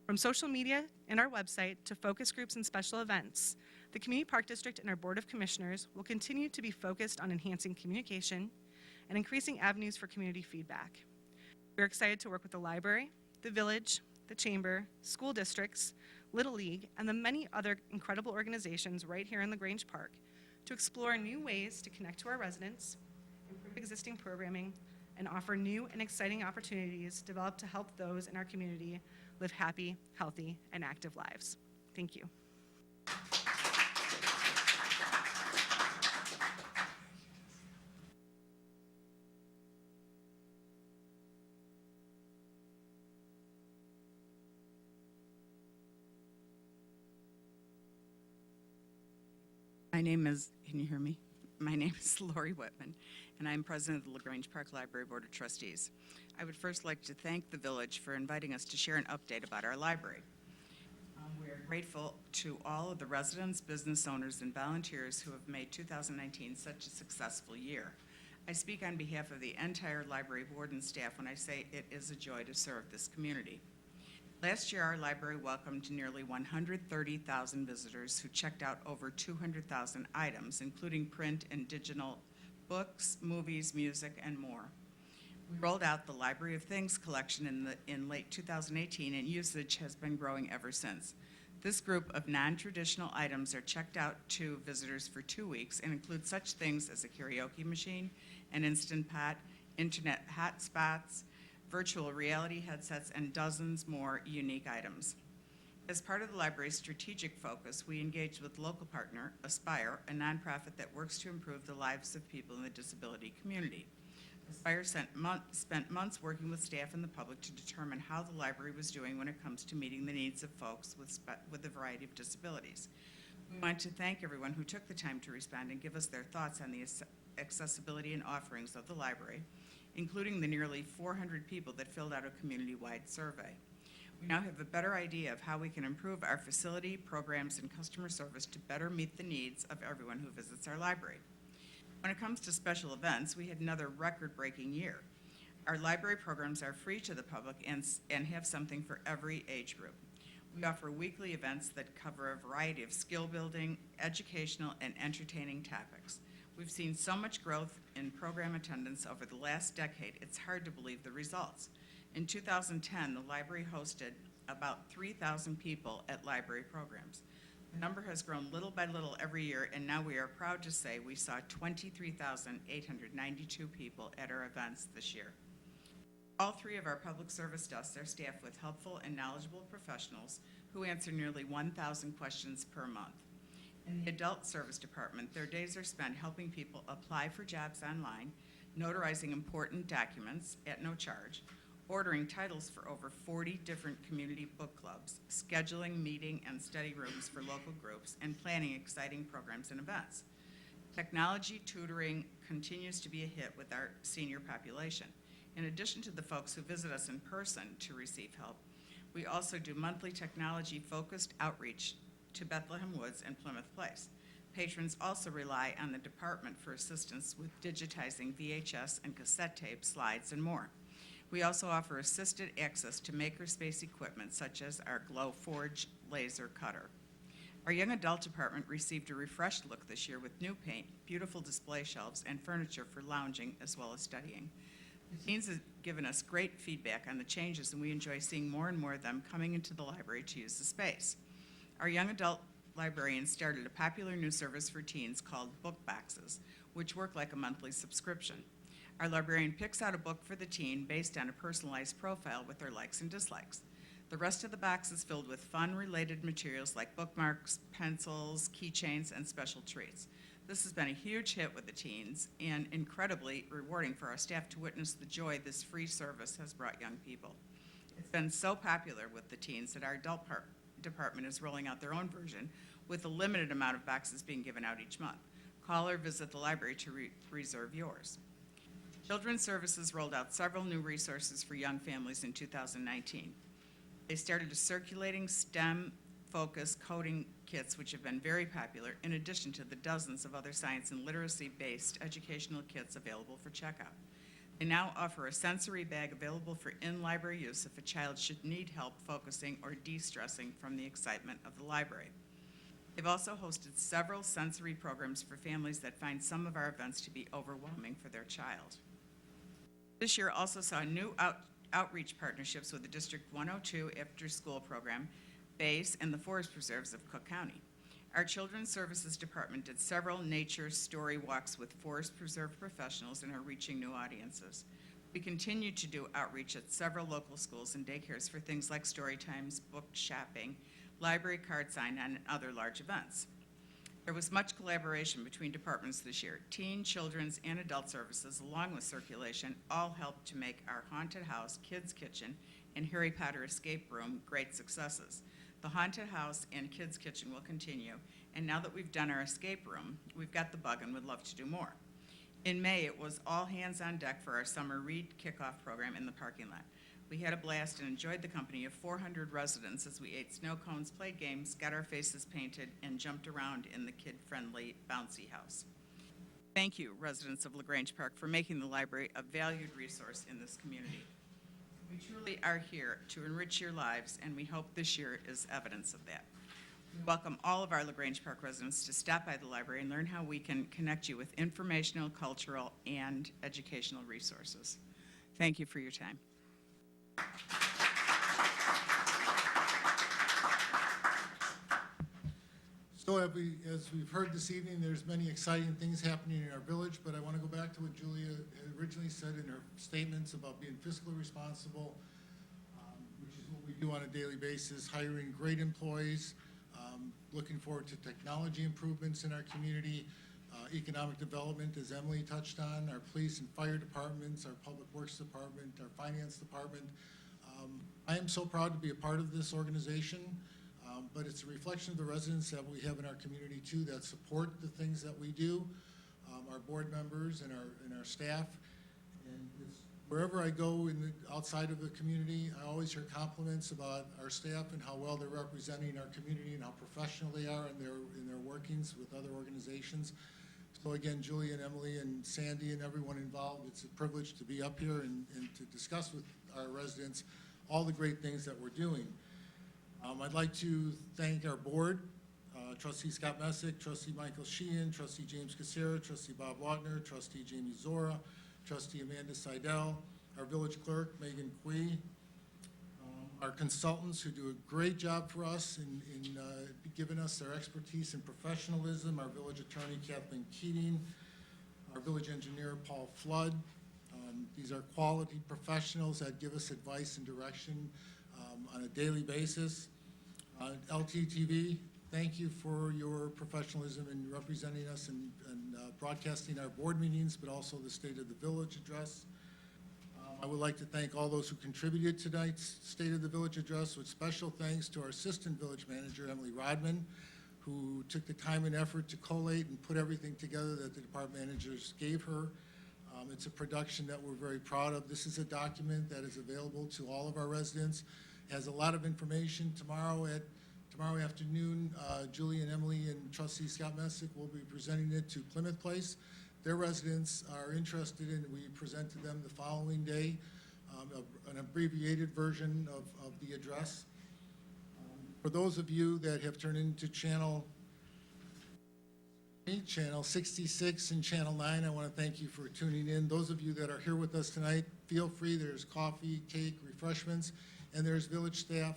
I: From social media and our website to focus groups and special events, the Community Park District and our Board of Commissioners will continue to be focused on enhancing communication and increasing avenues for community feedback. We're excited to work with the library, the village, the chamber, school districts, Little League, and the many other incredible organizations right here in LaGrange Park to explore new ways to connect to our residents, improve existing programming, and offer new and exciting opportunities developed to help those in our community live happy, healthy, and active lives. Thank you.
J: My name is, can you hear me? My name is Lori Whitman, and I'm president of the LaGrange Park Library Board of Trustees. I would first like to thank the village for inviting us to share an update about our library. We are grateful to all of the residents, business owners, and volunteers who have made 2019 such a successful year. I speak on behalf of the entire library board and staff when I say it is a joy to serve this community. Last year, our library welcomed nearly 130,000 visitors who checked out over 200,000 items, including print and digital books, movies, music, and more. We rolled out the Library of Things collection in late 2018, and usage has been growing ever since. This group of non-traditional items are checked out to visitors for 2 weeks and include such things as a karaoke machine, an Instant Pot, internet hotspots, virtual reality headsets, and dozens more unique items. As part of the library's strategic focus, we engaged with local partner, Aspire, a nonprofit that works to improve the lives of people in the disability community. Aspire spent months working with staff and the public to determine how the library was doing when it comes to meeting the needs of folks with a variety of disabilities. We want to thank everyone who took the time to respond and give us their thoughts on the accessibility and offerings of the library, including the nearly 400 people that filled out a community-wide survey. We now have a better idea of how we can improve our facility, programs, and customer service to better meet the needs of everyone who visits our library. When it comes to special events, we had another record-breaking year. Our library programs are free to the public and have something for every age group. We offer weekly events that cover a variety of skill-building, educational, and entertaining topics. We've seen so much growth in program attendance over the last decade, it's hard to believe the results. In 2010, the library hosted about 3,000 people at library programs. The number has grown little by little every year, and now we are proud to say we saw 23,892 people at our events this year. All three of our public service desks are staffed with helpful and knowledgeable professionals who answer nearly 1,000 questions per month. In the Adult Service Department, their days are spent helping people apply for jobs online, notarizing important documents at no charge, ordering titles for over 40 different community book clubs, scheduling meeting and study rooms for local groups, and planning exciting programs and events. Technology tutoring continues to be a hit with our senior population. In addition to the folks who visit us in person to receive help, we also do monthly technology-focused outreach to Bethlehem Woods and Plymouth Place. Patrons also rely on the department for assistance with digitizing VHS and cassette tape, slides, and more. We also offer assisted access to makerspace equipment such as our Glowforge laser cutter. Our young adult department received a refreshed look this year with new paint, beautiful display shelves, and furniture for lounging as well as studying. The teens have given us great feedback on the changes, and we enjoy seeing more and more of them coming into the library to use the space. Our young adult librarian started a popular new service for teens called Book Boxes, which work like a monthly subscription. Our librarian picks out a book for the teen based on a personalized profile with their likes and dislikes. The rest of the box is filled with fun-related materials like bookmarks, pencils, keychains, and special treats. This has been a huge hit with the teens and incredibly rewarding for our staff to witness the joy this free service has brought young people. It's been so popular with the teens that our adult department is rolling out their own version with a limited amount of boxes being given out each month. Call or visit the library to reserve yours. Children's Services rolled out several new resources for young families in 2019. They started a circulating STEM-focused coding kits, which have been very popular, in addition to the dozens of other science and literacy-based educational kits available for checkout. They now offer a sensory bag available for in-library use if a child should need help focusing or de-stressing from the excitement of the library. They've also hosted several sensory programs for families that find some of our events to be overwhelming for their child. This year also saw new outreach partnerships with the District 102 after-school program, BASE, and the Forest Preserves of Cook County. Our Children's Services Department did several nature story walks with Forest Preserve professionals and are reaching new audiences. We continue to do outreach at several local schools and daycares for things like story times, book shopping, library card sign, and other large events. There was much collaboration between departments this year. Teen, Children's, and Adult Services, along with circulation, all helped to make our Haunted House, Kids Kitchen, and Harry Potter Escape Room great successes. The Haunted House and Kids Kitchen will continue, and now that we've done our escape room, we've got the bug and would love to do more. In May, it was all hands on deck for our summer Read Kickoff program in the parking lot. We had a blast and enjoyed the company of 400 residents as we ate snow cones, played games, got our faces painted, and jumped around in the kid-friendly bouncy house. Thank you, residents of LaGrange Park, for making the library a valued resource in this community. We truly are here to enrich your lives, and we hope this year is evidence of that. We welcome all of our LaGrange Park residents to stop by the library and learn how we can connect you with informational, cultural, and educational resources. Thank you for your time.
B: So as we've heard this evening, there's many exciting things happening in our village, but I want to go back to what Julia had originally said in her statements about being fiscally responsible, which is what we do on a daily basis, hiring great employees, looking forward to technology improvements in our community, economic development, as Emily touched on, our police and fire departments, our public works department, our finance department. I am so proud to be a part of this organization, but it's a reflection of the residents that we have in our community too that support the things that we do, our board members and our staff. And wherever I go outside of the community, I always hear compliments about our staff and how well they're representing our community and how professional they are in their workings with other organizations. So again, Julie and Emily and Sandy and everyone involved, it's a privilege to be up here and to discuss with our residents all the great things that we're doing. I'd like to thank our board, Trustee Scott Messick, Trustee Michael Sheehan, Trustee James Casera, Trustee Bob Wagner, Trustee Jamie Zora, Trustee Amanda Seidel, our village clerk, Megan Quee, our consultants who do a great job for us in giving us their expertise and professionalism, our village attorney, Kathleen Keating, our village engineer, Paul Flood, These are quality professionals that give us advice and direction on a daily basis. LTTV, thank you for your professionalism in representing us and broadcasting our board meetings, but also the State of the Village address. I would like to thank all those who contributed to tonight's State of the Village address, with special thanks to our Assistant Village Manager, Emily Rodman, who took the time and effort to collate and put everything together that the department managers gave her. It's a production that we're very proud of. This is a document that is available to all of our residents. It has a lot of information. Tomorrow afternoon, Julie and Emily and Trustee Scott Messick will be presenting it to Plymouth Place. Their residents are interested in, we present to them the following day, an abbreviated version of the address. For those of you that have turned into channel 66 and channel 9, I want to thank you for tuning in. Those of you that are here with us tonight, feel free. There's coffee, cake, refreshments, and there's village staff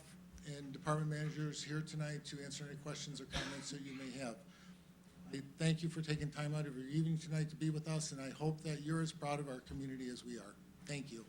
B: and department managers here tonight to answer any questions or comments that you may have. I thank you for taking time out of your evening tonight to be with us, and I hope that you're as proud of our community as we are. Thank you.